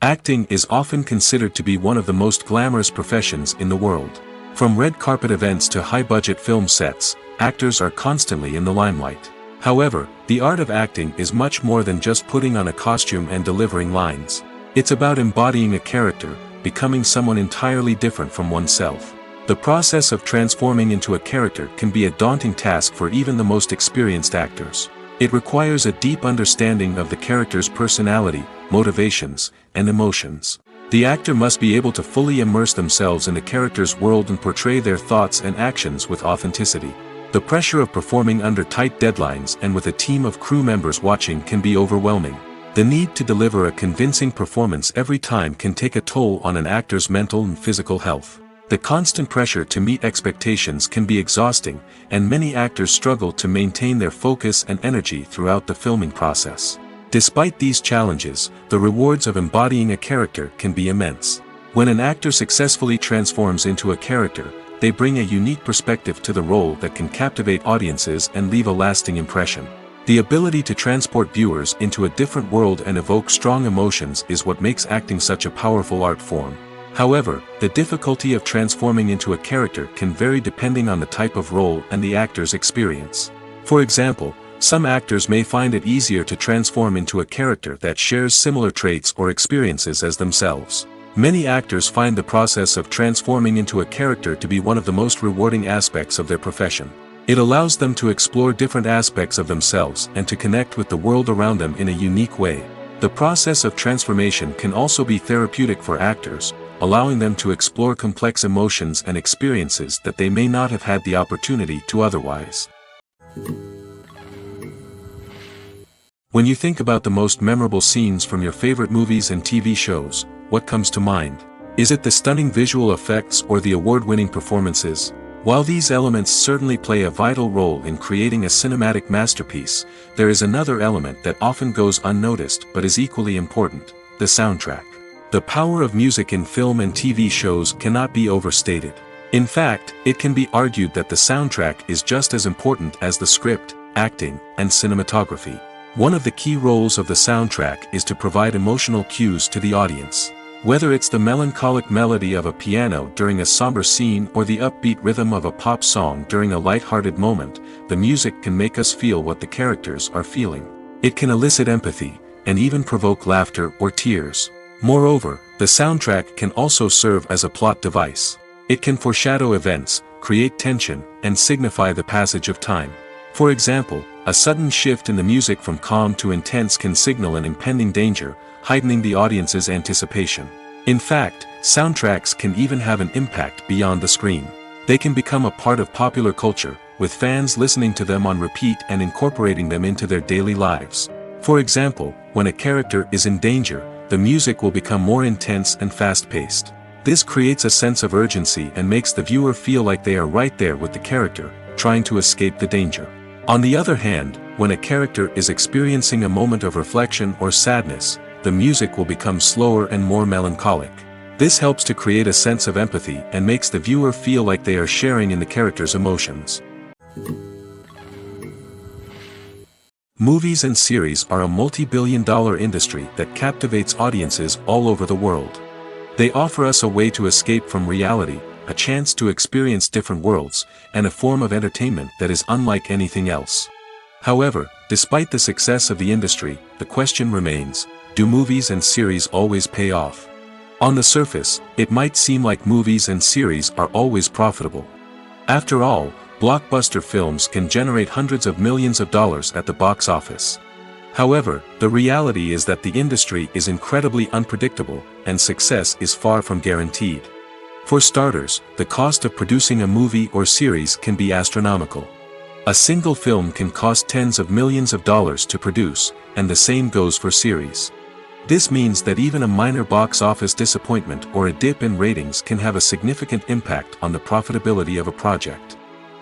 Acting is often considered to be one of the most glamorous professions in the world. From red carpet events to high-budget film sets, actors are constantly in the limelight. However, the art of acting is much more than just putting on a costume and delivering lines. It's about embodying a character, becoming someone entirely different from oneself. The process of transforming into a character can be a daunting task for even the most experienced actors. It requires a deep understanding of the character's personality, motivations, and emotions. The actor must be able to fully immerse themselves in the character's world and portray their thoughts and actions with authenticity. The pressure of performing under tight deadlines and with a team of crew members watching can be overwhelming. The need to deliver a convincing performance every time can take a toll on an actor's mental and physical health. The constant pressure to meet expectations can be exhausting, and many actors struggle to maintain their focus and energy throughout the filming process. Despite these challenges, the rewards of embodying a character can be immense. When an actor successfully transforms into a character, they bring a unique perspective to the role that can captivate audiences and leave a lasting impression. The ability to transport viewers into a different world and evoke strong emotions is what makes acting such a powerful art form. However, the difficulty of transforming into a character can vary depending on the type of role and the actor's experience. For example, some actors may find it easier to transform into a character that shares similar traits or experiences as themselves. Many actors find the process of transforming into a character to be one of the most rewarding aspects of their profession. It allows them to explore different aspects of themselves and to connect with the world around them in a unique way. The process of transformation can also be therapeutic for actors, allowing them to explore complex emotions and experiences that they may not have had the opportunity to otherwise. When you think about the most memorable scenes from your favorite movies and TV shows, what comes to mind? Is it the stunning visual effects or the award-winning performances? While these elements certainly play a vital role in creating a cinematic masterpiece, there is another element that often goes unnoticed but is equally important: the soundtrack. The power of music in film and TV shows cannot be overstated. In fact, it can be argued that the soundtrack is just as important as the script, acting, and cinematography. One of the key roles of the soundtrack is to provide emotional cues to the audience. Whether it's the melancholic melody of a piano during a somber scene or the upbeat rhythm of a pop song during a light-hearted moment, the music can make us feel what the characters are feeling. It can elicit empathy, and even provoke laughter or tears. Moreover, the soundtrack can also serve as a plot device. It can foreshadow events, create tension, and signify the passage of time. For example, a sudden shift in the music from calm to intense can signal an impending danger, heightening the audience's anticipation. In fact, soundtracks can even have an impact beyond the screen. They can become a part of popular culture, with fans listening to them on repeat and incorporating them into their daily lives. For example, when a character is in danger, the music will become more intense and fast-paced. This creates a sense of urgency and makes the viewer feel like they are right there with the character, trying to escape the danger. On the other hand, when a character is experiencing a moment of reflection or sadness, the music will become slower and more melancholic. This helps to create a sense of empathy and makes the viewer feel like they are sharing in the character's emotions. Movies and series are a multi-billion-dollar industry that captivates audiences all over the world. They offer us a way to escape from reality, a chance to experience different worlds, and a form of entertainment that is unlike anything else. However, despite the success of the industry, the question remains, do movies and series always pay off? On the surface, it might seem like movies and series are always profitable. After all, blockbuster films can generate hundreds of millions of dollars at the box office. However, the reality is that the industry is incredibly unpredictable, and success is far from guaranteed. For starters, the cost of producing a movie or series can be astronomical. A single film can cost tens of millions of dollars to produce, and the same goes for series. This means that even a minor box office disappointment or a dip in ratings can have a significant impact on the profitability of a project.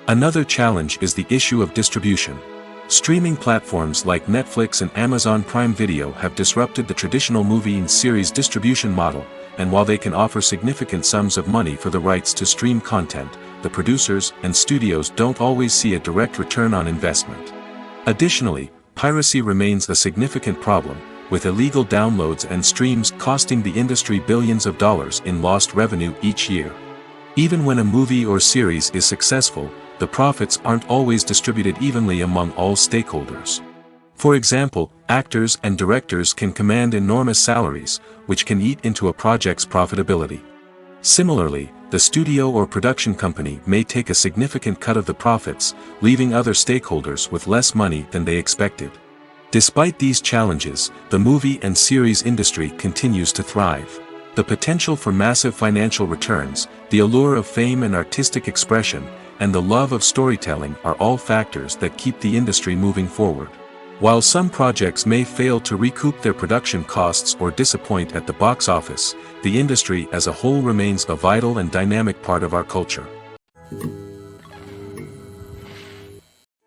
Another challenge is the issue of distribution. Streaming platforms like Netflix and Amazon Prime Video have disrupted the traditional movie and series distribution model, and while they can offer significant sums of money for the rights to stream content, the producers and studios don't always see a direct return on investment. Additionally, piracy remains a significant problem, with illegal downloads and streams costing the industry billions of dollars in lost revenue each year. Even when a movie or series is successful, the profits aren't always distributed evenly among all stakeholders. For example, actors and directors can command enormous salaries, which can eat into a project's profitability. Similarly, the studio or production company may take a significant cut of the profits, leaving other stakeholders with less money than they expected. Despite these challenges, the movie and series industry continues to thrive. The potential for massive financial returns, the allure of fame and artistic expression, and the love of storytelling are all factors that keep the industry moving forward. While some projects may fail to recoup their production costs or disappoint at the box office, the industry as a whole remains a vital and dynamic part of our culture.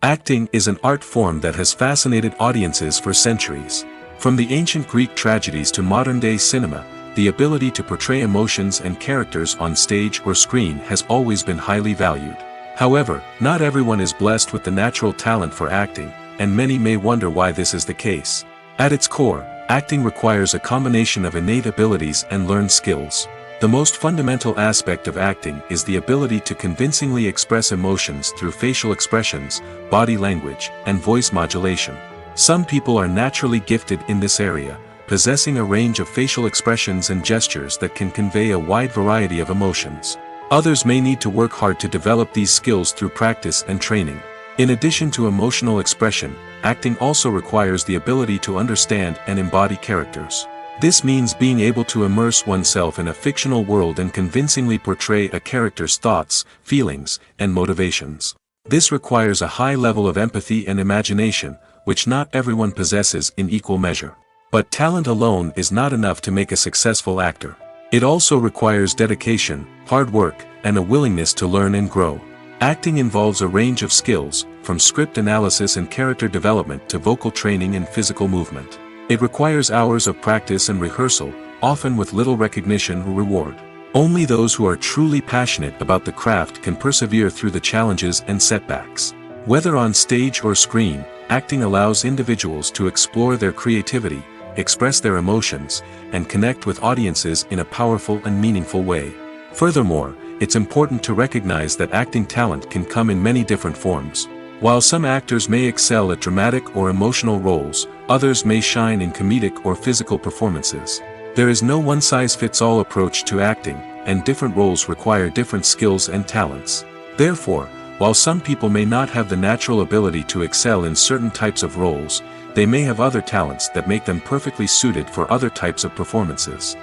Acting is an art form that has fascinated audiences for centuries. From the ancient Greek tragedies to modern-day cinema, the ability to portray emotions and characters on stage or screen has always been highly valued. However, not everyone is blessed with the natural talent for acting, and many may wonder why this is the case. At its core, acting requires a combination of innate abilities and learned skills. The most fundamental aspect of acting is the ability to convincingly express emotions through facial expressions, body language, and voice modulation. Some people are naturally gifted in this area, possessing a range of facial expressions and gestures that can convey a wide variety of emotions. Others may need to work hard to develop these skills through practice and training. In addition to emotional expression, acting also requires the ability to understand and embody characters. This means being able to immerse oneself in a fictional world and convincingly portray a character's thoughts, feelings, and motivations. This requires a high level of empathy and imagination, which not everyone possesses in equal measure. But talent alone is not enough to make a successful actor. It also requires dedication, hard work, and a willingness to learn and grow. Acting involves a range of skills, from script analysis and character development to vocal training and physical movement. It requires hours of practice and rehearsal, often with little recognition or reward. Only those who are truly passionate about the craft can persevere through the challenges and setbacks. Whether on stage or screen, acting allows individuals to explore their creativity, express their emotions, and connect with audiences in a powerful and meaningful way. Furthermore, it's important to recognize that acting talent can come in many different forms. While some actors may excel at dramatic or emotional roles, others may shine in comedic or physical performances. There is no one-size-fits-all approach to acting, and different roles require different skills and talents. Therefore, while some people may not have the natural ability to excel in certain types of roles, they may have other talents that make them perfectly suited for other types of performances.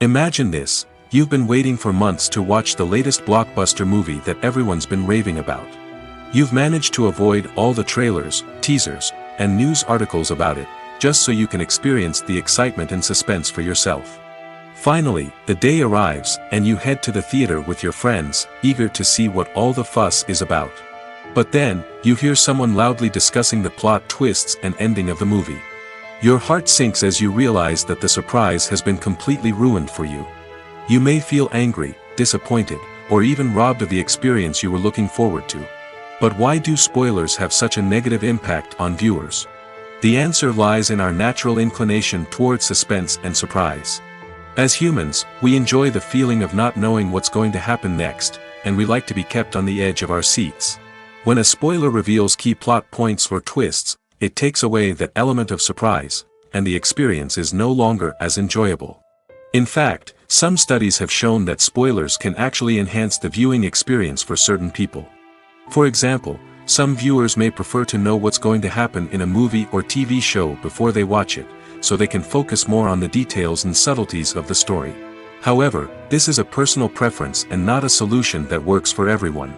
Imagine this: you've been waiting for months to watch the latest blockbuster movie that everyone's been raving about. You've managed to avoid all the trailers, teasers, and news articles about it, just so you can experience the excitement and suspense for yourself. Finally, the day arrives, and you head to the theater with your friends, eager to see what all the fuss is about. But then, you hear someone loudly discussing the plot twists and ending of the movie. Your heart sinks as you realize that the surprise has been completely ruined for you. You may feel angry, disappointed, or even robbed of the experience you were looking forward to. But why do spoilers have such a negative impact on viewers? The answer lies in our natural inclination towards suspense and surprise. As humans, we enjoy the feeling of not knowing what's going to happen next, and we like to be kept on the edge of our seats. When a spoiler reveals key plot points or twists, it takes away that element of surprise, and the experience is no longer as enjoyable. In fact, some studies have shown that spoilers can actually enhance the viewing experience for certain people. For example, some viewers may prefer to know what's going to happen in a movie or TV show before they watch it, so they can focus more on the details and subtleties of the story. However, this is a personal preference and not a solution that works for everyone.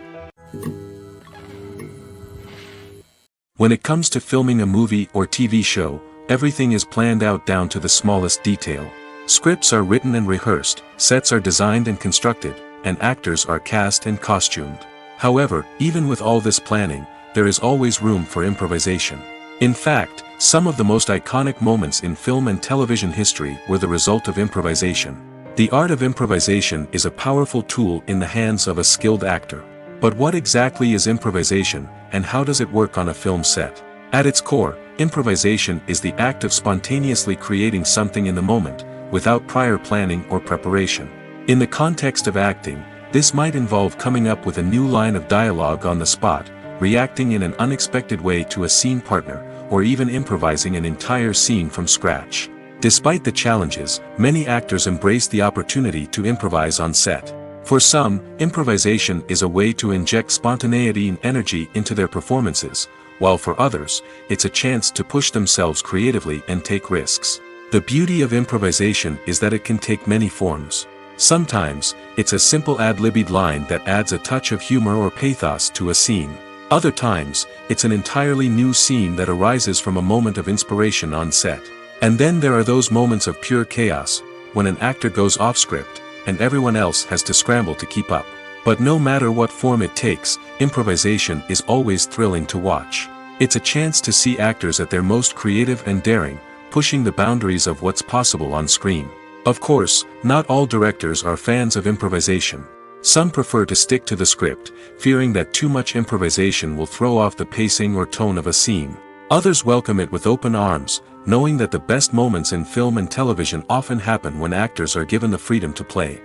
When it comes to filming a movie or TV show, everything is planned out down to the smallest detail. Scripts are written and rehearsed, sets are designed and constructed, and actors are cast and costumed. However, even with all this planning, there is always room for improvisation. In fact, some of the most iconic moments in film and television history were the result of improvisation. The art of improvisation is a powerful tool in the hands of a skilled actor. But what exactly is improvisation, and how does it work on a film set? At its core, improvisation is the act of spontaneously creating something in the moment, without prior planning or preparation. In the context of acting, this might involve coming up with a new line of dialogue on the spot, reacting in an unexpected way to a scene partner, or even improvising an entire scene from scratch. Despite the challenges, many actors embrace the opportunity to improvise on set. For some, improvisation is a way to inject spontaneity and energy into their performances, while for others, it's a chance to push themselves creatively and take risks. The beauty of improvisation is that it can take many forms. Sometimes, it's a simple ad-libbed line that adds a touch of humor or pathos to a scene. Other times, it's an entirely new scene that arises from a moment of inspiration on set. And then there are those moments of pure chaos, when an actor goes off script, and everyone else has to scramble to keep up. But no matter what form it takes, improvisation is always thrilling to watch. It's a chance to see actors at their most creative and daring, pushing the boundaries of what's possible on screen. Of course, not all directors are fans of improvisation. Some prefer to stick to the script, fearing that too much improvisation will throw off the pacing or tone of a scene. Others welcome it with open arms, knowing that the best moments in film and television often happen when actors are given the freedom to play.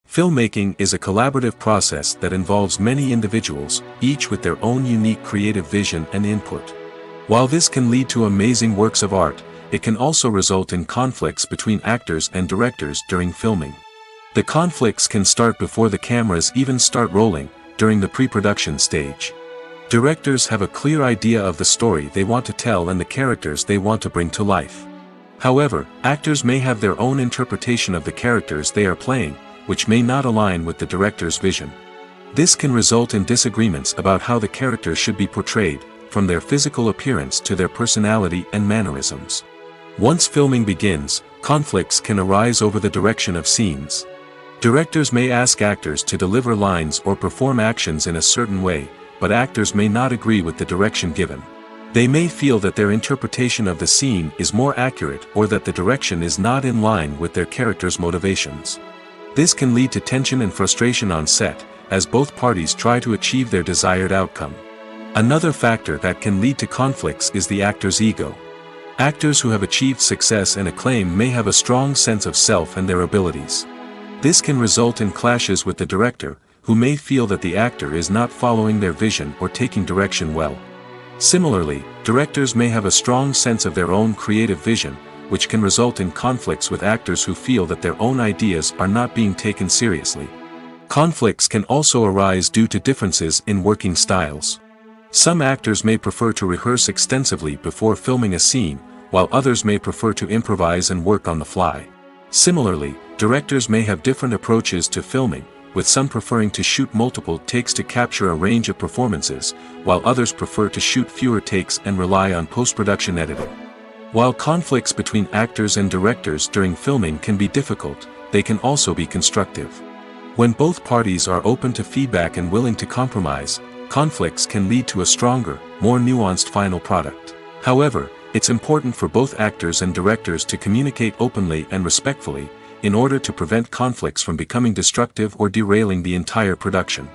Filmmaking is a collaborative process that involves many individuals, each with their own unique creative vision and input. While this can lead to amazing works of art, it can also result in conflicts between actors and directors during filming. The conflicts can start before the cameras even start rolling, during the pre-production stage. Directors have a clear idea of the story they want to tell and the characters they want to bring to life. However, actors may have their own interpretation of the characters they are playing, which may not align with the director's vision. This can result in disagreements about how the characters should be portrayed, from their physical appearance to their personality and mannerisms. Once filming begins, conflicts can arise over the direction of scenes. Directors may ask actors to deliver lines or perform actions in a certain way, but actors may not agree with the direction given. They may feel that their interpretation of the scene is more accurate or that the direction is not in line with their character's motivations. This can lead to tension and frustration on set, as both parties try to achieve their desired outcome. Another factor that can lead to conflicts is the actor's ego. Actors who have achieved success and acclaim may have a strong sense of self and their abilities. This can result in clashes with the director, who may feel that the actor is not following their vision or taking direction well. Similarly, directors may have a strong sense of their own creative vision, which can result in conflicts with actors who feel that their own ideas are not being taken seriously. Conflicts can also arise due to differences in working styles. Some actors may prefer to rehearse extensively before filming a scene, while others may prefer to improvise and work on the fly. Similarly, directors may have different approaches to filming, with some preferring to shoot multiple takes to capture a range of performances, while others prefer to shoot fewer takes and rely on post-production editing. While conflicts between actors and directors during filming can be difficult, they can also be constructive. When both parties are open to feedback and willing to compromise, conflicts can lead to a stronger, more nuanced final product. However, it's important for both actors and directors to communicate openly and respectfully, in order to prevent conflicts from becoming destructive or derailing the entire production.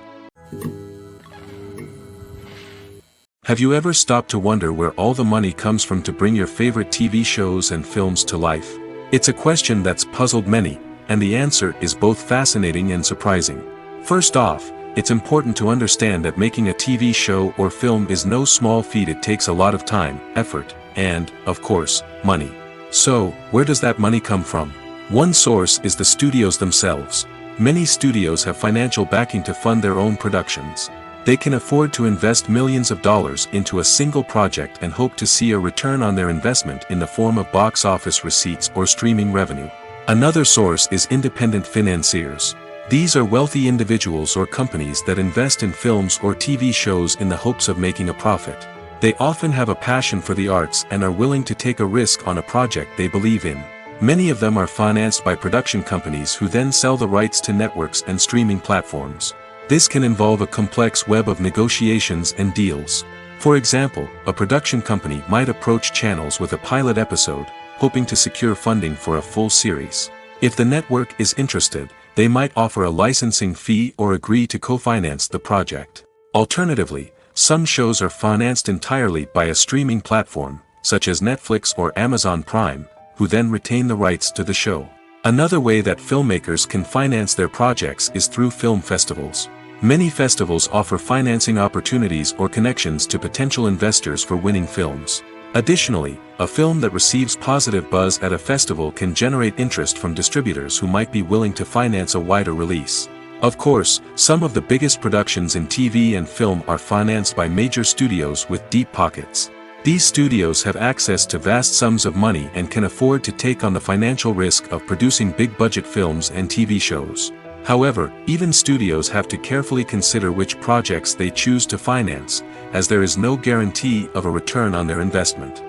Have you ever stopped to wonder where all the money comes from to bring your favorite TV shows and films to life? It's a question that's puzzled many, and the answer is both fascinating and surprising. First off, it's important to understand that making a TV show or film is no small feat. It takes a lot of time, effort, and, of course, money. So, where does that money come from? One source is the studios themselves. Many studios have financial backing to fund their own productions. They can afford to invest millions of dollars into a single project and hope to see a return on their investment in the form of box office receipts or streaming revenue. Another source is independent financiers. These are wealthy individuals or companies that invest in films or TV shows in the hopes of making a profit. They often have a passion for the arts and are willing to take a risk on a project they believe in. Many of them are financed by production companies who then sell the rights to networks and streaming platforms. This can involve a complex web of negotiations and deals. For example, a production company might approach channels with a pilot episode, hoping to secure funding for a full series. If the network is interested, they might offer a licensing fee or agree to co-finance the project. Alternatively, some shows are financed entirely by a streaming platform, such as Netflix or Amazon Prime, who then retain the rights to the show. Another way that filmmakers can finance their projects is through film festivals. Many festivals offer financing opportunities or connections to potential investors for winning films. Additionally, a film that receives positive buzz at a festival can generate interest from distributors who might be willing to finance a wider release. Of course, some of the biggest productions in TV and film are financed by major studios with deep pockets. These studios have access to vast sums of money and can afford to take on the financial risk of producing big-budget films and TV shows. However, even studios have to carefully consider which projects they choose to finance, as there is no guarantee of a return on their investment.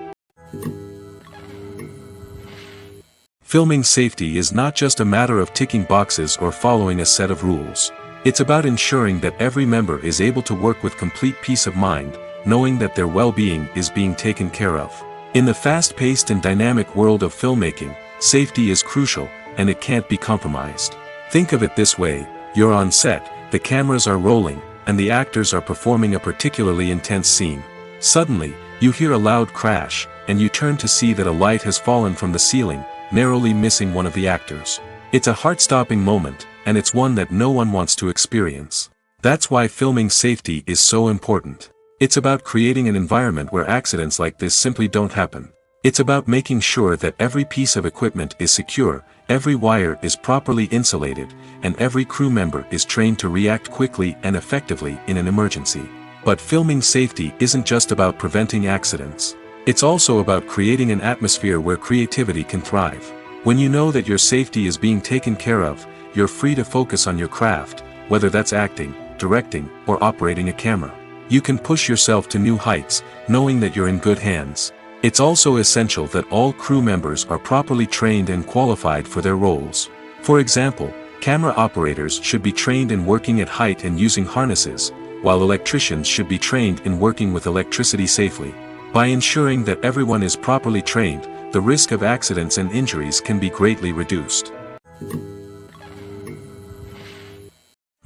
Filming safety is not just a matter of ticking boxes or following a set of rules. It's about ensuring that every member is able to work with complete peace of mind, knowing that their well-being is being taken care of. In the fast-paced and dynamic world of filmmaking, safety is crucial, and it can't be compromised. Think of it this way: you're on set, the cameras are rolling, and the actors are performing a particularly intense scene. Suddenly, you hear a loud crash, and you turn to see that a light has fallen from the ceiling, narrowly missing one of the actors. It's a heart-stopping moment, and it's one that no one wants to experience. That's why filming safety is so important. It's about creating an environment where accidents like this simply don't happen. It's about making sure that every piece of equipment is secure, every wire is properly insulated, and every crew member is trained to react quickly and effectively in an emergency. But filming safety isn't just about preventing accidents. It's also about creating an atmosphere where creativity can thrive. When you know that your safety is being taken care of, you're free to focus on your craft, whether that's acting, directing, or operating a camera. You can push yourself to new heights, knowing that you're in good hands. It's also essential that all crew members are properly trained and qualified for their roles. For example, camera operators should be trained in working at height and using harnesses, while electricians should be trained in working with electricity safely. By ensuring that everyone is properly trained, the risk of accidents and injuries can be greatly reduced.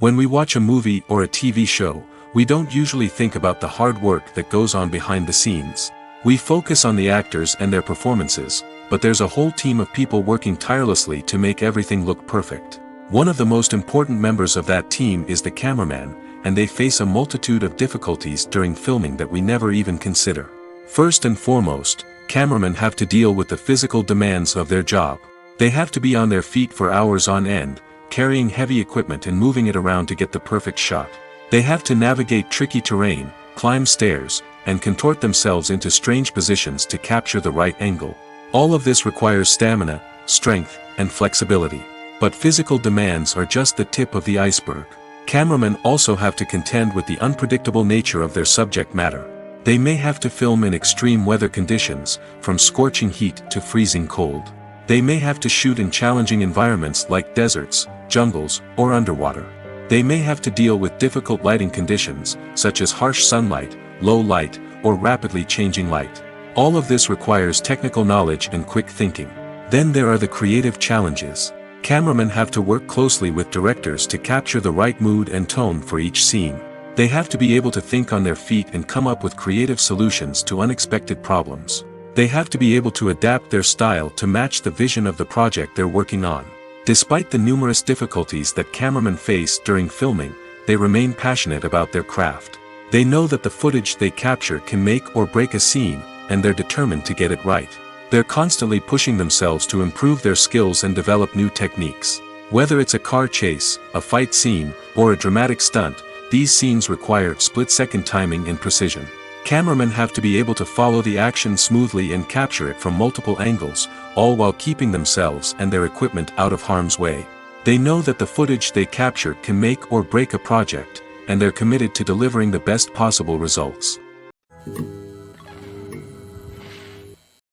When we watch a movie or a TV show, We don't usually think about the hard work that goes on behind the scenes. We focus on the actors and their performances, but there's a whole team of people working tirelessly to make everything look perfect. One of the most important members of that team is the cameraman, and they face a multitude of difficulties during filming that we never even consider. First and foremost, cameramen have to deal with the physical demands of their job. They have to be on their feet for hours on end, carrying heavy equipment and moving it around to get the perfect shot. They have to navigate tricky terrain, climb stairs, and contort themselves into strange positions to capture the right angle. All of this requires stamina, strength, and flexibility. But physical demands are just the tip of the iceberg. Cameramen also have to contend with the unpredictable nature of their subject matter. They may have to film in extreme weather conditions, from scorching heat to freezing cold. They may have to shoot in challenging environments like deserts, jungles, or underwater. They may have to deal with difficult lighting conditions, such as harsh sunlight, low light, or rapidly changing light. All of this requires technical knowledge and quick thinking. Then there are the creative challenges. Cameramen have to work closely with directors to capture the right mood and tone for each scene. They have to be able to think on their feet and come up with creative solutions to unexpected problems. They have to be able to adapt their style to match the vision of the project they're working on. Despite the numerous difficulties that cameramen face during filming, they remain passionate about their craft. They know that the footage they capture can make or break a scene, and they're determined to get it right. They're constantly pushing themselves to improve their skills and develop new techniques. Whether it's a car chase, a fight scene, or a dramatic stunt, these scenes require split-second timing and precision. Cameramen have to be able to follow the action smoothly and capture it from multiple angles, all while keeping themselves and their equipment out of harm's way. They know that the footage they capture can make or break a project, and they're committed to delivering the best possible results.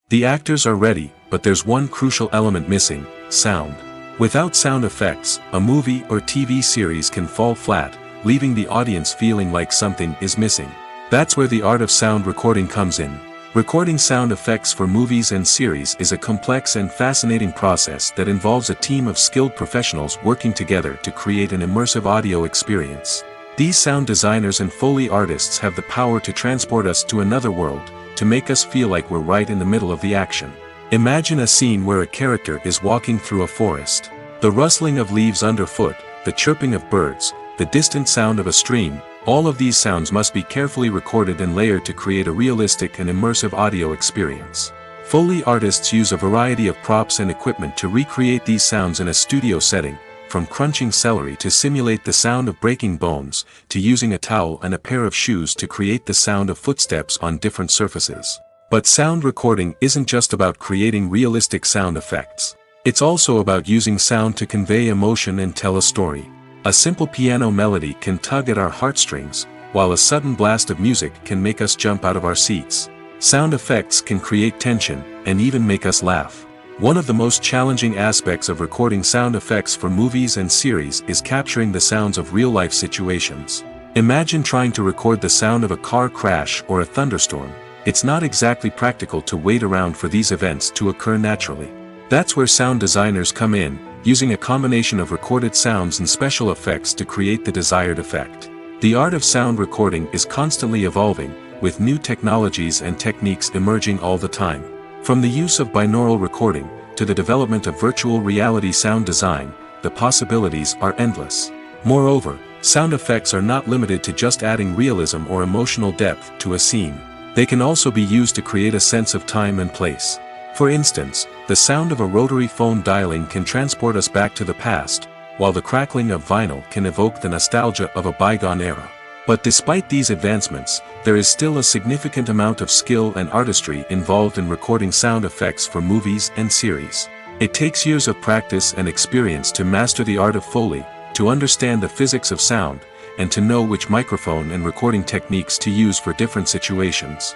The actors are ready, but there's one crucial element missing: sound. Without sound effects, a movie or TV series can fall flat, leaving the audience feeling like something is missing. That's where the art of sound recording comes in. Recording sound effects for movies and series is a complex and fascinating process that involves a team of skilled professionals working together to create an immersive audio experience. These sound designers and Foley artists have the power to transport us to another world, to make us feel like we're right in the middle of the action. Imagine a scene where a character is walking through a forest. The rustling of leaves underfoot, the chirping of birds, the distant sound of a stream, all of these sounds must be carefully recorded and layered to create a realistic and immersive audio experience. Foley artists use a variety of props and equipment to recreate these sounds in a studio setting, from crunching celery to simulate the sound of breaking bones, to using a towel and a pair of shoes to create the sound of footsteps on different surfaces. But sound recording isn't just about creating realistic sound effects. It's also about using sound to convey emotion and tell a story. A simple piano melody can tug at our heartstrings, while a sudden blast of music can make us jump out of our seats. Sound effects can create tension, and even make us laugh. One of the most challenging aspects of recording sound effects for movies and series is capturing the sounds of real-life situations. Imagine trying to record the sound of a car crash or a thunderstorm. It's not exactly practical to wait around for these events to occur naturally. That's where sound designers come in, using a combination of recorded sounds and special effects to create the desired effect. The art of sound recording is constantly evolving, with new technologies and techniques emerging all the time. From the use of binaural recording, to the development of virtual reality sound design, the possibilities are endless. Moreover, sound effects are not limited to just adding realism or emotional depth to a scene. They can also be used to create a sense of time and place. For instance, the sound of a rotary phone dialing can transport us back to the past, while the crackling of vinyl can evoke the nostalgia of a bygone era. But despite these advancements, there is still a significant amount of skill and artistry involved in recording sound effects for movies and series. It takes years of practice and experience to master the art of Foley, to understand the physics of sound, and to know which microphone and recording techniques to use for different situations.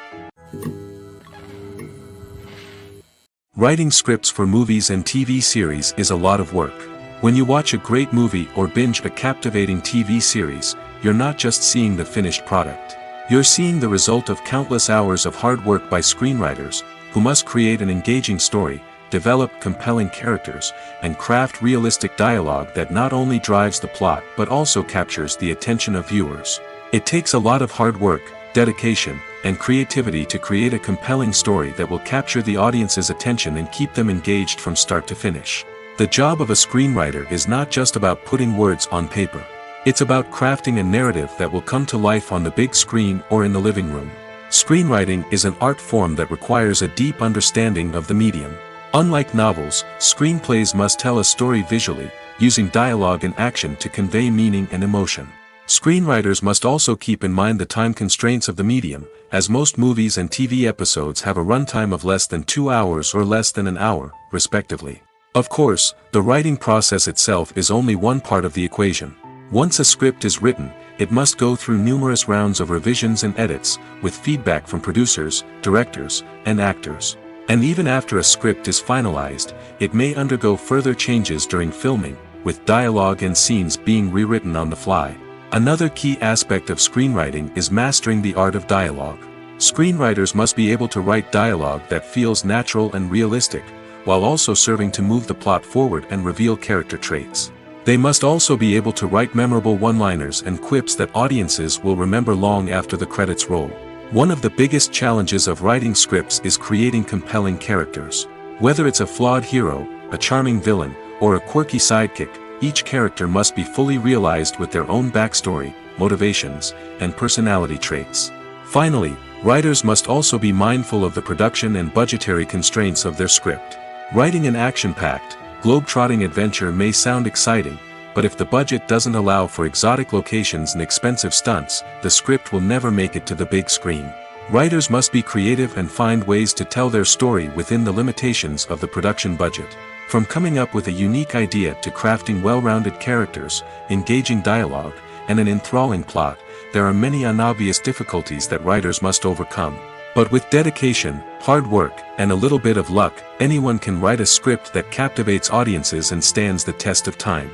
Writing scripts for movies and TV series is a lot of work. When you watch a great movie or binge a captivating TV series, you're not just seeing the finished product. You're seeing the result of countless hours of hard work by screenwriters, who must create an engaging story, develop compelling characters, and craft realistic dialogue that not only drives the plot but also captures the attention of viewers. It takes a lot of hard work, dedication, and creativity to create a compelling story that will capture the audience's attention and keep them engaged from start to finish. The job of a screenwriter is not just about putting words on paper. It's about crafting a narrative that will come to life on the big screen or in the living room. Screenwriting is an art form that requires a deep understanding of the medium. Unlike novels, screenplays must tell a story visually, using dialogue and action to convey meaning and emotion. Screenwriters must also keep in mind the time constraints of the medium, as most movies and TV episodes have a runtime of less than 2 hours or less than an hour, respectively. Of course, the writing process itself is only one part of the equation. Once a script is written, it must go through numerous rounds of revisions and edits, with feedback from producers, directors, and actors. And even after a script is finalized, it may undergo further changes during filming, with dialogue and scenes being rewritten on the fly. Another key aspect of screenwriting is mastering the art of dialogue. Screenwriters must be able to write dialogue that feels natural and realistic, while also serving to move the plot forward and reveal character traits. They must also be able to write memorable one-liners and quips that audiences will remember long after the credits roll. One of the biggest challenges of writing scripts is creating compelling characters. Whether it's a flawed hero, a charming villain, or a quirky sidekick, each character must be fully realized with their own backstory, motivations, and personality traits. Finally, writers must also be mindful of the production and budgetary constraints of their script. Writing an action-packed, globe-trotting adventure may sound exciting, but if the budget doesn't allow for exotic locations and expensive stunts, the script will never make it to the big screen. Writers must be creative and find ways to tell their story within the limitations of the production budget. From coming up with a unique idea to crafting well-rounded characters, engaging dialogue, and an enthralling plot, there are many unobvious difficulties that writers must overcome. But with dedication, hard work, and a little bit of luck, anyone can write a script that captivates audiences and stands the test of time.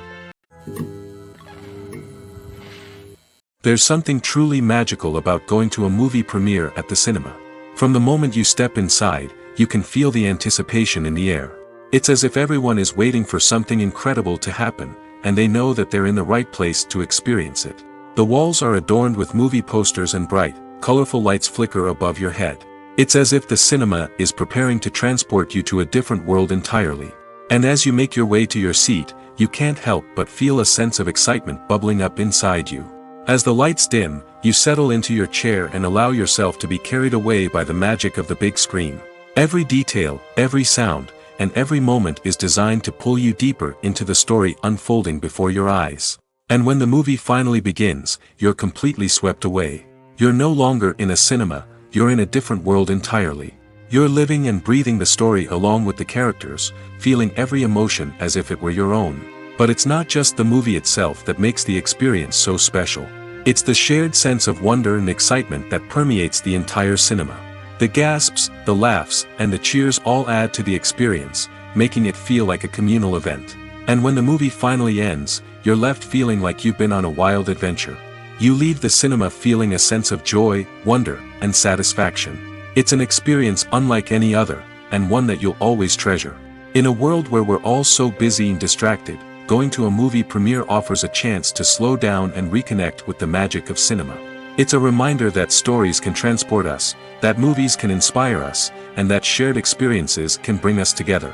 There's something truly magical about going to a movie premiere at the cinema. From the moment you step inside, you can feel the anticipation in the air. It's as if everyone is waiting for something incredible to happen, and they know that they're in the right place to experience it. The walls are adorned with movie posters and bright, colorful lights flicker above your head. It's as if the cinema is preparing to transport you to a different world entirely. And as you make your way to your seat, you can't help but feel a sense of excitement bubbling up inside you. As the lights dim, you settle into your chair and allow yourself to be carried away by the magic of the big screen. Every detail, every sound, and every moment is designed to pull you deeper into the story unfolding before your eyes. And when the movie finally begins, you're completely swept away. You're no longer in a cinema, you're in a different world entirely. You're living and breathing the story along with the characters, feeling every emotion as if it were your own. But it's not just the movie itself that makes the experience so special. It's the shared sense of wonder and excitement that permeates the entire cinema. The gasps, the laughs, and the cheers all add to the experience, making it feel like a communal event. And when the movie finally ends, you're left feeling like you've been on a wild adventure. You leave the cinema feeling a sense of joy, wonder, and satisfaction. It's an experience unlike any other, and one that you'll always treasure. In a world where we're all so busy and distracted, going to a movie premiere offers a chance to slow down and reconnect with the magic of cinema. It's a reminder that stories can transport us, that movies can inspire us, and that shared experiences can bring us together.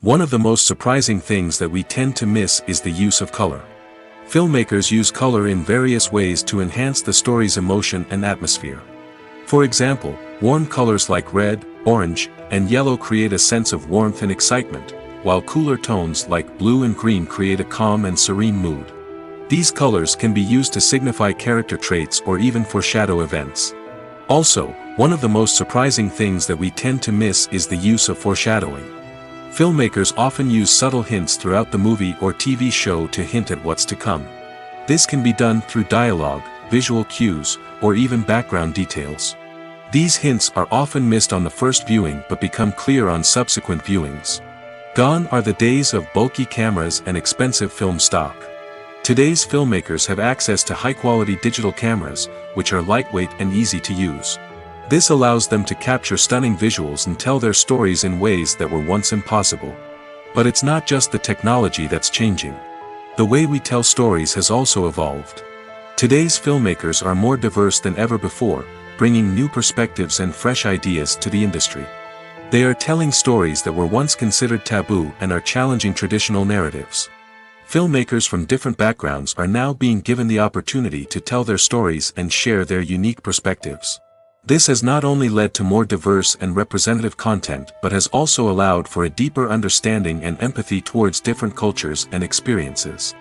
One of the most surprising things that we tend to miss is the use of color. Filmmakers use color in various ways to enhance the story's emotion and atmosphere. For example, warm colors like red, orange, and yellow create a sense of warmth and excitement, while cooler tones like blue and green create a calm and serene mood. These colors can be used to signify character traits or even foreshadow events. Also, one of the most surprising things that we tend to miss is the use of foreshadowing. Filmmakers often use subtle hints throughout the movie or TV show to hint at what's to come. This can be done through dialogue, visual cues, or even background details. These hints are often missed on the first viewing but become clear on subsequent viewings. Gone are the days of bulky cameras and expensive film stock. Today's filmmakers have access to high-quality digital cameras, which are lightweight and easy to use. This allows them to capture stunning visuals and tell their stories in ways that were once impossible. But it's not just the technology that's changing. The way we tell stories has also evolved. Today's filmmakers are more diverse than ever before, bringing new perspectives and fresh ideas to the industry. They are telling stories that were once considered taboo and are challenging traditional narratives. Filmmakers from different backgrounds are now being given the opportunity to tell their stories and share their unique perspectives. This has not only led to more diverse and representative content but has also allowed for a deeper understanding and empathy towards different cultures and experiences.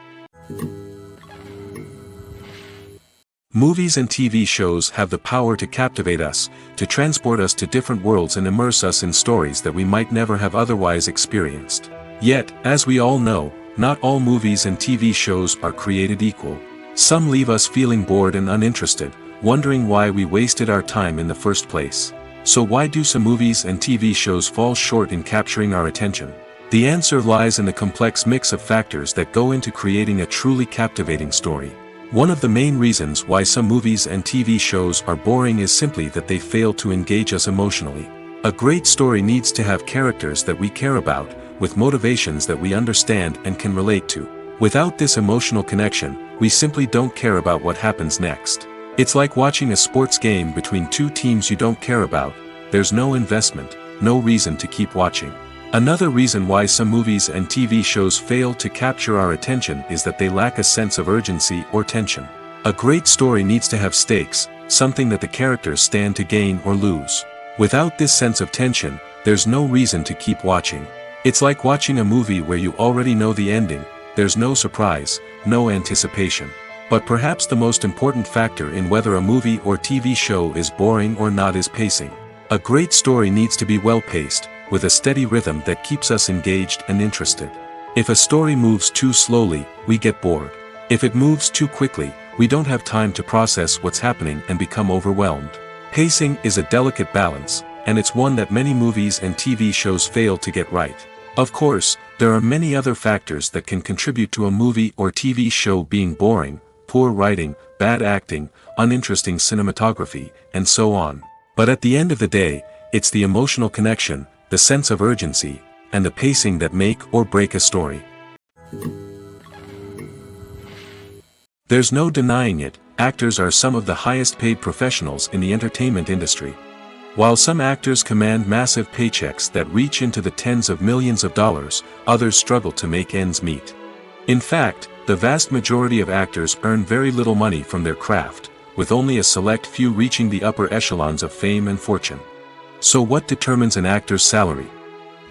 Movies and TV shows have the power to captivate us, to transport us to different worlds and immerse us in stories that we might never have otherwise experienced. Yet, as we all know, not all movies and TV shows are created equal. Some leave us feeling bored and uninterested, wondering why we wasted our time in the first place. So why do some movies and TV shows fall short in capturing our attention? The answer lies in the complex mix of factors that go into creating a truly captivating story. One of the main reasons why some movies and TV shows are boring is simply that they fail to engage us emotionally. A great story needs to have characters that we care about, with motivations that we understand and can relate to. Without this emotional connection, we simply don't care about what happens next. It's like watching a sports game between two teams you don't care about. There's no investment, no reason to keep watching. Another reason why some movies and TV shows fail to capture our attention is that they lack a sense of urgency or tension. A great story needs to have stakes, something that the characters stand to gain or lose. Without this sense of tension, there's no reason to keep watching. It's like watching a movie where you already know the ending. There's no surprise, no anticipation. But perhaps the most important factor in whether a movie or TV show is boring or not is pacing. A great story needs to be well-paced, with a steady rhythm that keeps us engaged and interested. If a story moves too slowly, we get bored. If it moves too quickly, we don't have time to process what's happening and become overwhelmed. Pacing is a delicate balance, and it's one that many movies and TV shows fail to get right. Of course, there are many other factors that can contribute to a movie or TV show being boring: poor writing, bad acting, uninteresting cinematography, and so on. But at the end of the day, it's the emotional connection, the sense of urgency, and the pacing that make or break a story. There's no denying it, actors are some of the highest paid professionals in the entertainment industry. While some actors command massive paychecks that reach into the tens of millions of dollars, others struggle to make ends meet. In fact, the vast majority of actors earn very little money from their craft, with only a select few reaching the upper echelons of fame and fortune. So what determines an actor's salary?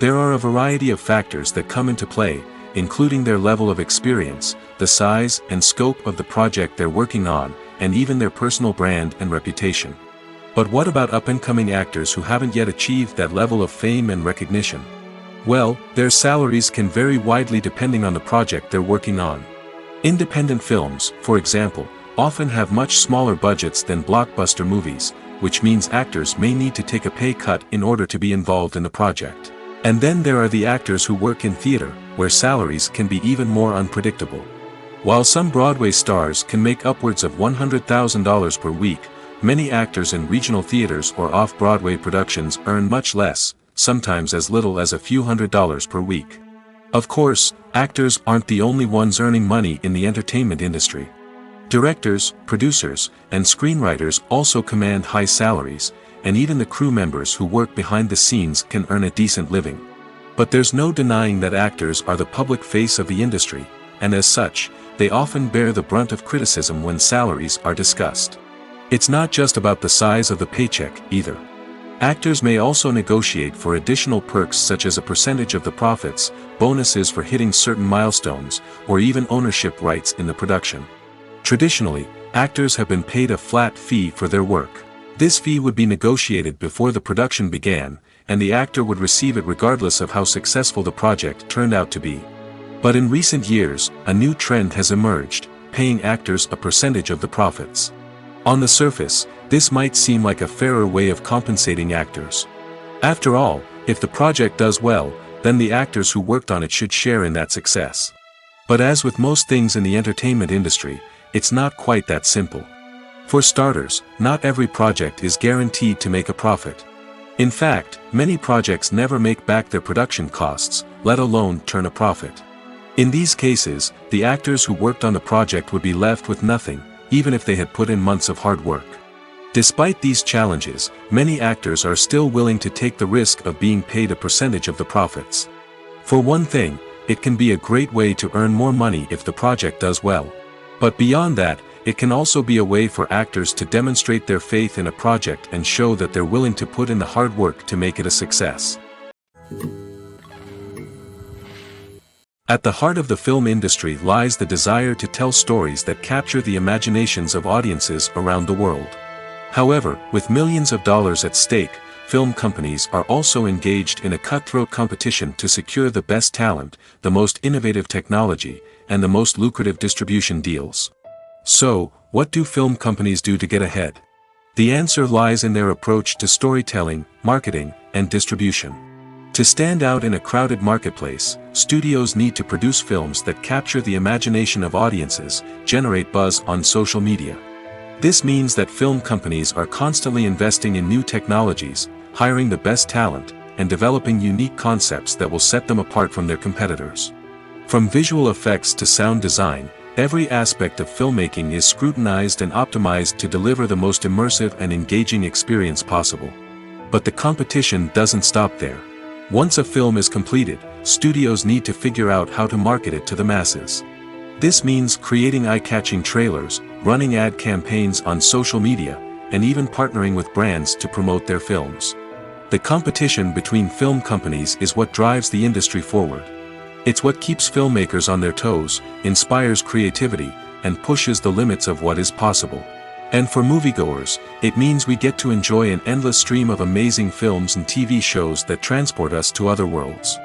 There are a variety of factors that come into play, including their level of experience, the size and scope of the project they're working on, and even their personal brand and reputation. But what about up-and-coming actors who haven't yet achieved that level of fame and recognition? Well, their salaries can vary widely depending on the project they're working on. Independent films, for example, often have much smaller budgets than blockbuster movies, which means actors may need to take a pay cut in order to be involved in the project. And then there are the actors who work in theater, where salaries can be even more unpredictable. While some Broadway stars can make upwards of $100,000 per week, many actors in regional theaters or off-Broadway productions earn much less, sometimes as little as a few $100s per week. Of course, actors aren't the only ones earning money in the entertainment industry. Directors, producers, and screenwriters also command high salaries, and even the crew members who work behind the scenes can earn a decent living. But there's no denying that actors are the public face of the industry, and as such, they often bear the brunt of criticism when salaries are discussed. It's not just about the size of the paycheck, either. Actors may also negotiate for additional perks such as a percentage of the profits, bonuses for hitting certain milestones, or even ownership rights in the production. Traditionally, actors have been paid a flat fee for their work. This fee would be negotiated before the production began, and the actor would receive it regardless of how successful the project turned out to be. But in recent years, a new trend has emerged, paying actors a percentage of the profits. On the surface, this might seem like a fairer way of compensating actors. After all, if the project does well, then the actors who worked on it should share in that success. But as with most things in the entertainment industry, it's not quite that simple. For starters, not every project is guaranteed to make a profit. In fact, many projects never make back their production costs, let alone turn a profit. In these cases, the actors who worked on the project would be left with nothing, even if they had put in months of hard work. Despite these challenges, many actors are still willing to take the risk of being paid a percentage of the profits. For one thing, it can be a great way to earn more money if the project does well. But beyond that, it can also be a way for actors to demonstrate their faith in a project and show that they're willing to put in the hard work to make it a success. At the heart of the film industry lies the desire to tell stories that capture the imaginations of audiences around the world. However, with millions of dollars at stake, film companies are also engaged in a cutthroat competition to secure the best talent, the most innovative technology, and the most lucrative distribution deals. So, what do film companies do to get ahead? The answer lies in their approach to storytelling, marketing, and distribution. To stand out in a crowded marketplace, studios need to produce films that capture the imagination of audiences, generate buzz on social media. This means that film companies are constantly investing in new technologies, hiring the best talent, and developing unique concepts that will set them apart from their competitors. From visual effects to sound design, every aspect of filmmaking is scrutinized and optimized to deliver the most immersive and engaging experience possible. But the competition doesn't stop there. Once a film is completed, studios need to figure out how to market it to the masses. This means creating eye-catching trailers, running ad campaigns on social media, and even partnering with brands to promote their films. The competition between film companies is what drives the industry forward. It's what keeps filmmakers on their toes, inspires creativity, and pushes the limits of what is possible. And for moviegoers, it means we get to enjoy an endless stream of amazing films and TV shows that transport us to other worlds.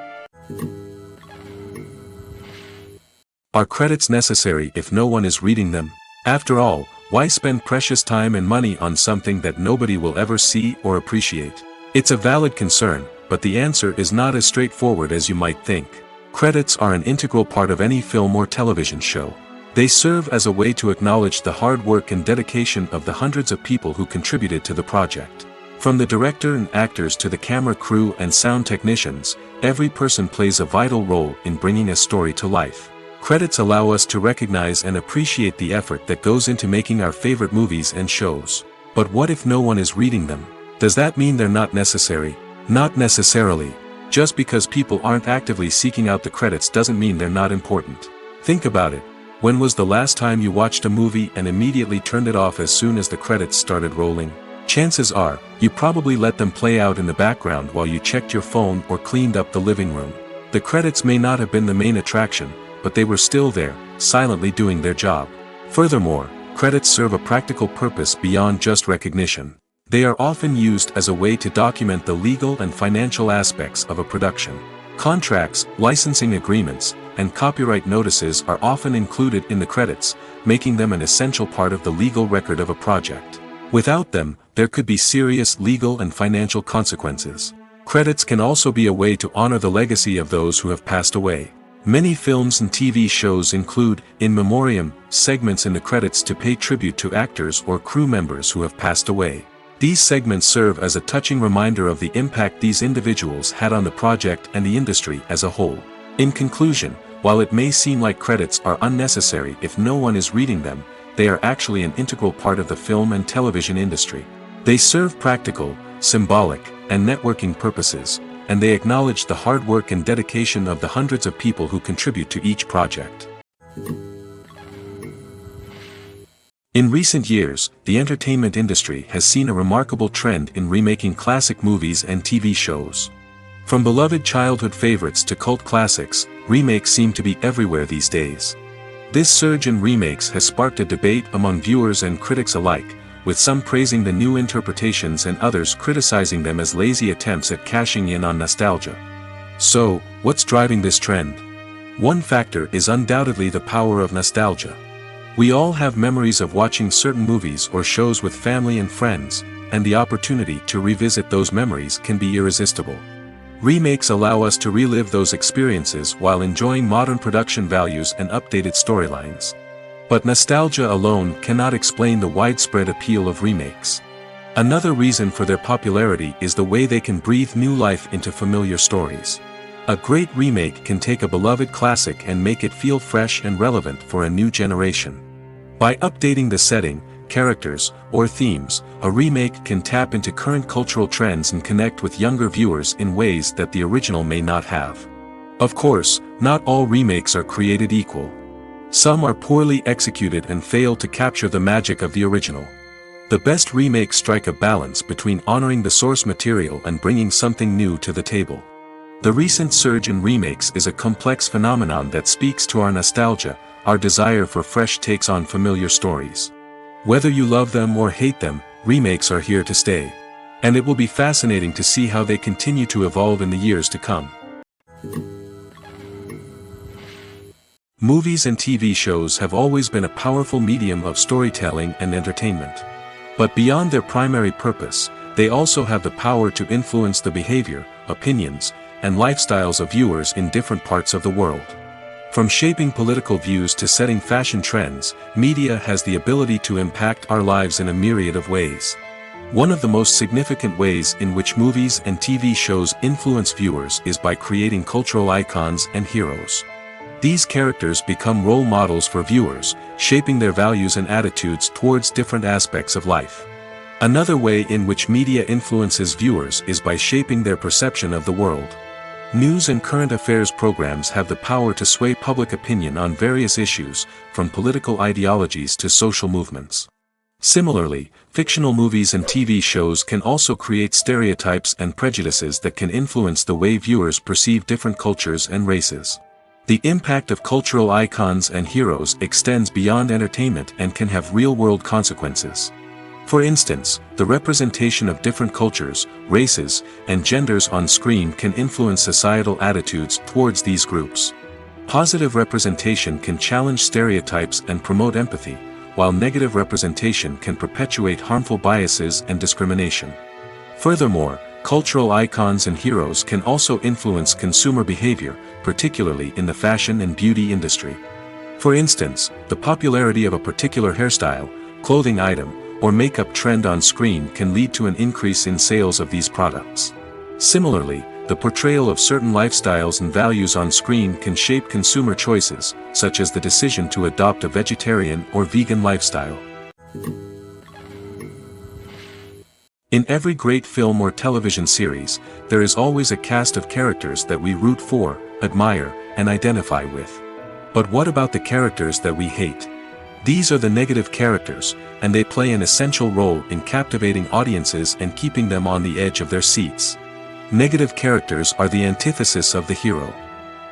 Are credits necessary if no one is reading them? After all, why spend precious time and money on something that nobody will ever see or appreciate? It's a valid concern, but the answer is not as straightforward as you might think. Credits are an integral part of any film or television show. They serve as a way to acknowledge the hard work and dedication of the hundreds of people who contributed to the project. From the director and actors to the camera crew and sound technicians, every person plays a vital role in bringing a story to life. Credits allow us to recognize and appreciate the effort that goes into making our favorite movies and shows. But what if no one is reading them? Does that mean they're not necessary? Not necessarily. Just because people aren't actively seeking out the credits doesn't mean they're not important. Think about it. When was the last time you watched a movie and immediately turned it off as soon as the credits started rolling? Chances are, you probably let them play out in the background while you checked your phone or cleaned up the living room. The credits may not have been the main attraction, but they were still there, silently doing their job. Furthermore, credits serve a practical purpose beyond just recognition. They are often used as a way to document the legal and financial aspects of a production. Contracts, licensing agreements, and copyright notices are often included in the credits, making them an essential part of the legal record of a project. Without them, there could be serious legal and financial consequences. Credits can also be a way to honor the legacy of those who have passed away. Many films and TV shows include, in memoriam, segments in the credits to pay tribute to actors or crew members who have passed away. These segments serve as a touching reminder of the impact these individuals had on the project and the industry as a whole. In conclusion, while it may seem like credits are unnecessary if no one is reading them, they are actually an integral part of the film and television industry. They serve practical, symbolic, and networking purposes, and they acknowledge the hard work and dedication of the hundreds of people who contribute to each project. In recent years, the entertainment industry has seen a remarkable trend in remaking classic movies and TV shows. From beloved childhood favorites to cult classics, remakes seem to be everywhere these days. This surge in remakes has sparked a debate among viewers and critics alike, with some praising the new interpretations and others criticizing them as lazy attempts at cashing in on nostalgia. So, what's driving this trend? One factor is undoubtedly the power of nostalgia. We all have memories of watching certain movies or shows with family and friends, and the opportunity to revisit those memories can be irresistible. Remakes allow us to relive those experiences while enjoying modern production values and updated storylines. But nostalgia alone cannot explain the widespread appeal of remakes. Another reason for their popularity is the way they can breathe new life into familiar stories. A great remake can take a beloved classic and make it feel fresh and relevant for a new generation. By updating the setting, characters, or themes, a remake can tap into current cultural trends and connect with younger viewers in ways that the original may not have. Of course, not all remakes are created equal. Some are poorly executed and fail to capture the magic of the original. The best remakes strike a balance between honoring the source material and bringing something new to the table. The recent surge in remakes is a complex phenomenon that speaks to our nostalgia, our desire for fresh takes on familiar stories. Whether you love them or hate them, remakes are here to stay. And it will be fascinating to see how they continue to evolve in the years to come. Movies and TV shows have always been a powerful medium of storytelling and entertainment. But beyond their primary purpose, they also have the power to influence the behavior, opinions, and lifestyles of viewers in different parts of the world. From shaping political views to setting fashion trends, media has the ability to impact our lives in a myriad of ways. One of the most significant ways in which movies and TV shows influence viewers is by creating cultural icons and heroes. These characters become role models for viewers, shaping their values and attitudes towards different aspects of life. Another way in which media influences viewers is by shaping their perception of the world. News and current affairs programs have the power to sway public opinion on various issues, from political ideologies to social movements. Similarly, fictional movies and TV shows can also create stereotypes and prejudices that can influence the way viewers perceive different cultures and races. The impact of cultural icons and heroes extends beyond entertainment and can have real-world consequences. For instance, the representation of different cultures, races, and genders on screen can influence societal attitudes towards these groups. Positive representation can challenge stereotypes and promote empathy, while negative representation can perpetuate harmful biases and discrimination. Furthermore, cultural icons and heroes can also influence consumer behavior, particularly in the fashion and beauty industry. For instance, the popularity of a particular hairstyle, clothing item, or makeup trend on screen can lead to an increase in sales of these products. Similarly, the portrayal of certain lifestyles and values on screen can shape consumer choices, such as the decision to adopt a vegetarian or vegan lifestyle. In every great film or television series, there is always a cast of characters that we root for, admire, and identify with. But what about the characters that we hate? These are the negative characters, and they play an essential role in captivating audiences and keeping them on the edge of their seats. Negative characters are the antithesis of the hero.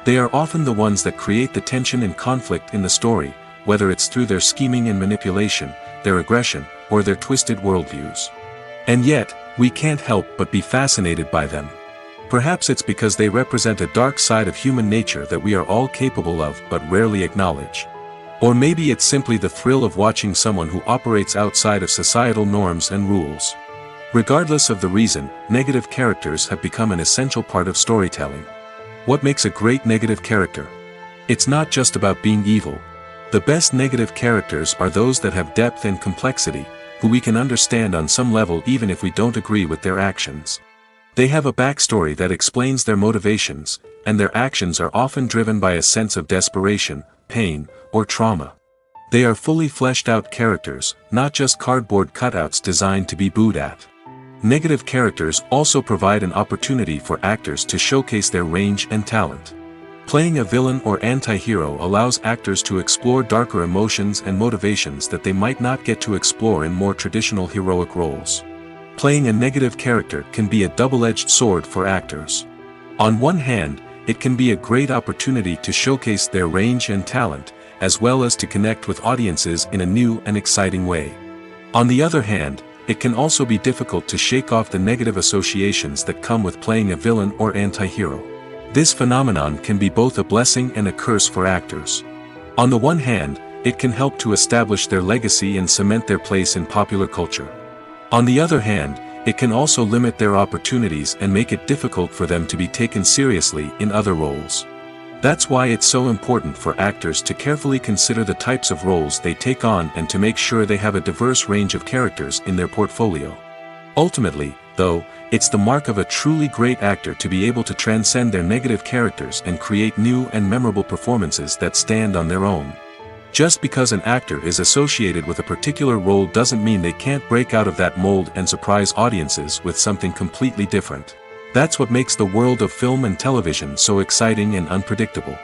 They are often the ones that create the tension and conflict in the story, whether it's through their scheming and manipulation, their aggression, or their twisted worldviews. And yet, we can't help but be fascinated by them. Perhaps it's because they represent a dark side of human nature that we are all capable of but rarely acknowledge. Or maybe it's simply the thrill of watching someone who operates outside of societal norms and rules. Regardless of the reason, negative characters have become an essential part of storytelling. What makes a great negative character? It's not just about being evil. The best negative characters are those that have depth and complexity, who we can understand on some level even if we don't agree with their actions. They have a backstory that explains their motivations, and their actions are often driven by a sense of desperation, pain, or trauma. They are fully fleshed out characters, not just cardboard cutouts designed to be booed at. Negative characters also provide an opportunity for actors to showcase their range and talent. Playing a villain or anti-hero allows actors to explore darker emotions and motivations that they might not get to explore in more traditional heroic roles. Playing a negative character can be a double-edged sword for actors. On one hand, it can be a great opportunity to showcase their range and talent, as well as to connect with audiences in a new and exciting way. On the other hand, it can also be difficult to shake off the negative associations that come with playing a villain or anti-hero. This phenomenon can be both a blessing and a curse for actors. On the one hand, it can help to establish their legacy and cement their place in popular culture. On the other hand, it can also limit their opportunities and make it difficult for them to be taken seriously in other roles. That's why it's so important for actors to carefully consider the types of roles they take on and to make sure they have a diverse range of characters in their portfolio. Ultimately, though, it's the mark of a truly great actor to be able to transcend their negative characters and create new and memorable performances that stand on their own. Just because an actor is associated with a particular role doesn't mean they can't break out of that mold and surprise audiences with something completely different. That's what makes the world of film and television so exciting and unpredictable.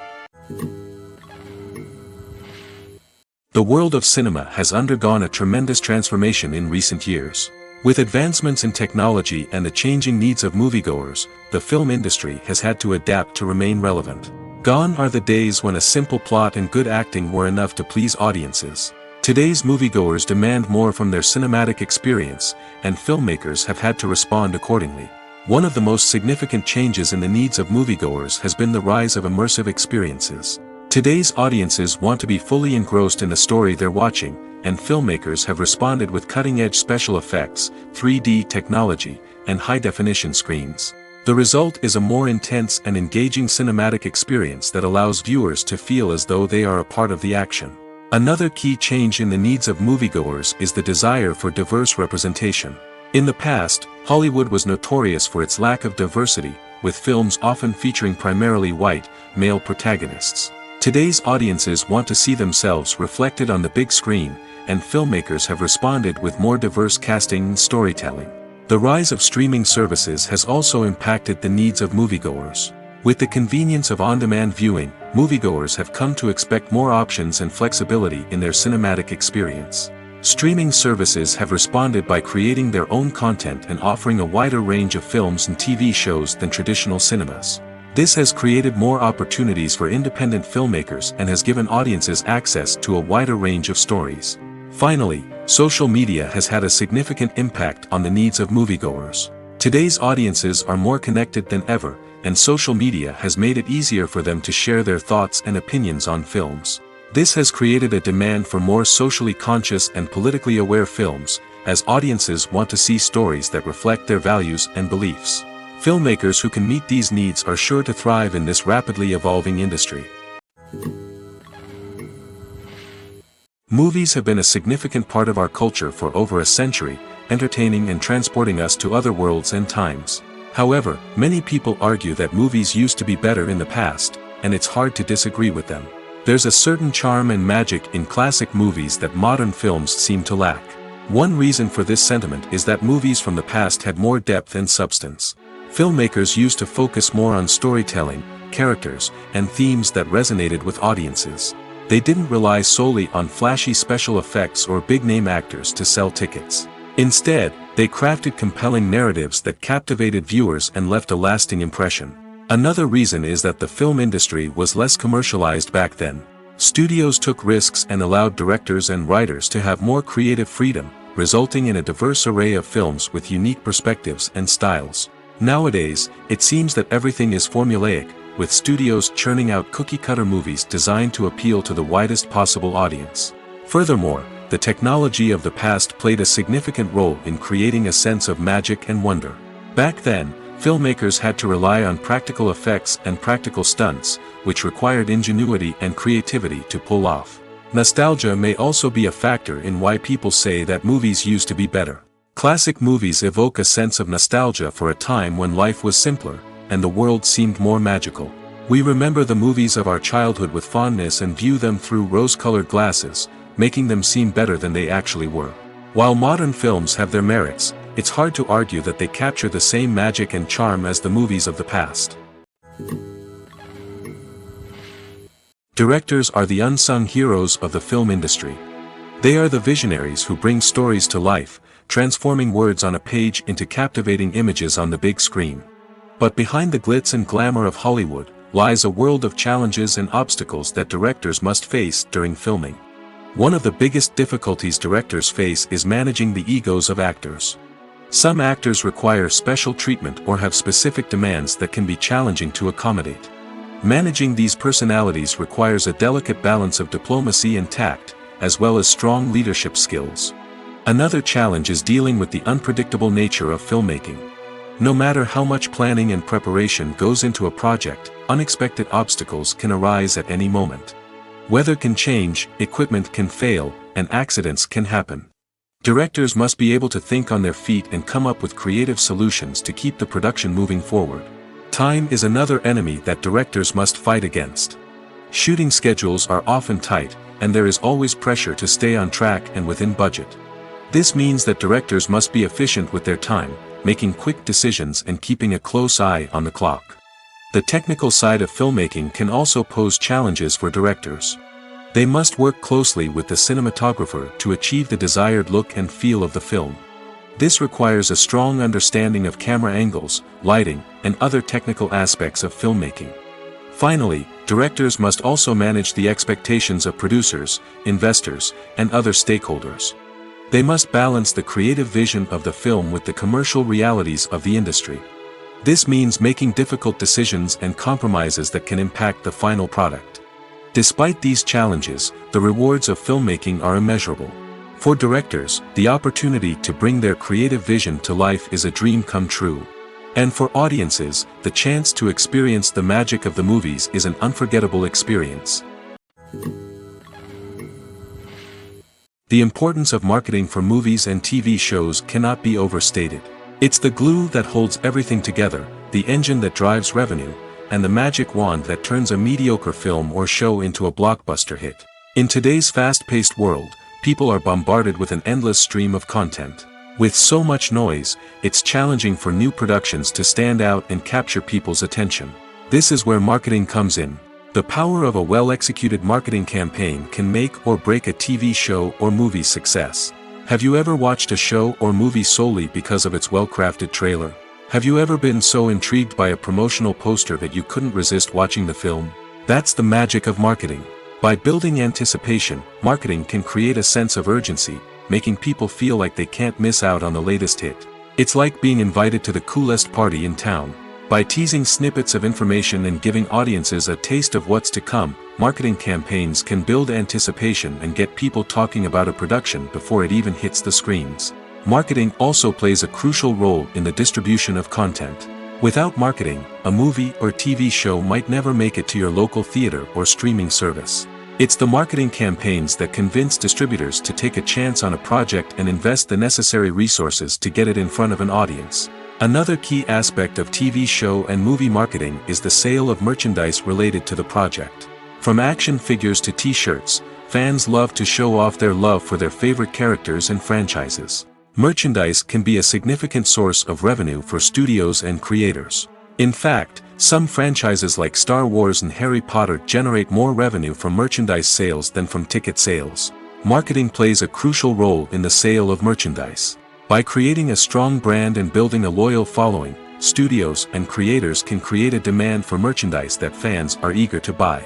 The world of cinema has undergone a tremendous transformation in recent years. With advancements in technology and the changing needs of moviegoers, the film industry has had to adapt to remain relevant. Gone are the days when a simple plot and good acting were enough to please audiences. Today's moviegoers demand more from their cinematic experience, and filmmakers have had to respond accordingly. One of the most significant changes in the needs of moviegoers has been the rise of immersive experiences. Today's audiences want to be fully engrossed in the story they're watching, and filmmakers have responded with cutting-edge special effects, 3D technology, and high-definition screens. The result is a more intense and engaging cinematic experience that allows viewers to feel as though they are a part of the action. Another key change in the needs of moviegoers is the desire for diverse representation. In the past, Hollywood was notorious for its lack of diversity, with films often featuring primarily white, male protagonists. Today's audiences want to see themselves reflected on the big screen, and filmmakers have responded with more diverse casting and storytelling. The rise of streaming services has also impacted the needs of moviegoers. With the convenience of on-demand viewing, moviegoers have come to expect more options and flexibility in their cinematic experience. Streaming services have responded by creating their own content and offering a wider range of films and TV shows than traditional cinemas. This has created more opportunities for independent filmmakers and has given audiences access to a wider range of stories. Finally, social media has had a significant impact on the needs of moviegoers. Today's audiences are more connected than ever, and social media has made it easier for them to share their thoughts and opinions on films. This has created a demand for more socially conscious and politically aware films, as audiences want to see stories that reflect their values and beliefs. Filmmakers who can meet these needs are sure to thrive in this rapidly evolving industry. Movies have been a significant part of our culture for over a century, entertaining and transporting us to other worlds and times. However, many people argue that movies used to be better in the past, and it's hard to disagree with them. There's a certain charm and magic in classic movies that modern films seem to lack. One reason for this sentiment is that movies from the past had more depth and substance. Filmmakers used to focus more on storytelling, characters, and themes that resonated with audiences. They didn't rely solely on flashy special effects or big-name actors to sell tickets. Instead, they crafted compelling narratives that captivated viewers and left a lasting impression. Another reason is that the film industry was less commercialized back then. Studios took risks and allowed directors and writers to have more creative freedom, resulting in a diverse array of films with unique perspectives and styles. Nowadays, it seems that everything is formulaic, with studios churning out cookie-cutter movies designed to appeal to the widest possible audience. Furthermore, the technology of the past played a significant role in creating a sense of magic and wonder. Back then, filmmakers had to rely on practical effects and practical stunts, which required ingenuity and creativity to pull off. Nostalgia may also be a factor in why people say that movies used to be better. Classic movies evoke a sense of nostalgia for a time when life was simpler, and the world seemed more magical. We remember the movies of our childhood with fondness and view them through rose-colored glasses, making them seem better than they actually were. While modern films have their merits, it's hard to argue that they capture the same magic and charm as the movies of the past. Directors are the unsung heroes of the film industry. They are the visionaries who bring stories to life, transforming words on a page into captivating images on the big screen. But behind the glitz and glamour of Hollywood, lies a world of challenges and obstacles that directors must face during filming. One of the biggest difficulties directors face is managing the egos of actors. Some actors require special treatment or have specific demands that can be challenging to accommodate. Managing these personalities requires a delicate balance of diplomacy and tact, as well as strong leadership skills. Another challenge is dealing with the unpredictable nature of filmmaking. No matter how much planning and preparation goes into a project, unexpected obstacles can arise at any moment. Weather can change, equipment can fail, and accidents can happen. Directors must be able to think on their feet and come up with creative solutions to keep the production moving forward. Time is another enemy that directors must fight against. Shooting schedules are often tight, and there is always pressure to stay on track and within budget. This means that directors must be efficient with their time, making quick decisions and keeping a close eye on the clock. The technical side of filmmaking can also pose challenges for directors. They must work closely with the cinematographer to achieve the desired look and feel of the film. This requires a strong understanding of camera angles, lighting, and other technical aspects of filmmaking. Finally, directors must also manage the expectations of producers, investors, and other stakeholders. They must balance the creative vision of the film with the commercial realities of the industry. This means making difficult decisions and compromises that can impact the final product. Despite these challenges, the rewards of filmmaking are immeasurable. For directors, the opportunity to bring their creative vision to life is a dream come true. And for audiences, the chance to experience the magic of the movies is an unforgettable experience. The importance of marketing for movies and TV shows cannot be overstated. It's the glue that holds everything together, the engine that drives revenue, and the magic wand that turns a mediocre film or show into a blockbuster hit. In today's fast-paced world, people are bombarded with an endless stream of content. With so much noise, it's challenging for new productions to stand out and capture people's attention. This is where marketing comes in. The power of a well-executed marketing campaign can make or break a TV show or movie's success. Have you ever watched a show or movie solely because of its well-crafted trailer? Have you ever been so intrigued by a promotional poster that you couldn't resist watching the film? That's the magic of marketing. By building anticipation, marketing can create a sense of urgency, making people feel like they can't miss out on the latest hit. It's like being invited to the coolest party in town. By teasing snippets of information and giving audiences a taste of what's to come, marketing campaigns can build anticipation and get people talking about a production before it even hits the screens. Marketing also plays a crucial role in the distribution of content. Without marketing, a movie or TV show might never make it to your local theater or streaming service. It's the marketing campaigns that convince distributors to take a chance on a project and invest the necessary resources to get it in front of an audience. Another key aspect of TV show and movie marketing is the sale of merchandise related to the project. From action figures to t-shirts, fans love to show off their love for their favorite characters and franchises. Merchandise can be a significant source of revenue for studios and creators. In fact, some franchises like Star Wars and Harry Potter generate more revenue from merchandise sales than from ticket sales. Marketing plays a crucial role in the sale of merchandise. By creating a strong brand and building a loyal following, studios and creators can create a demand for merchandise that fans are eager to buy.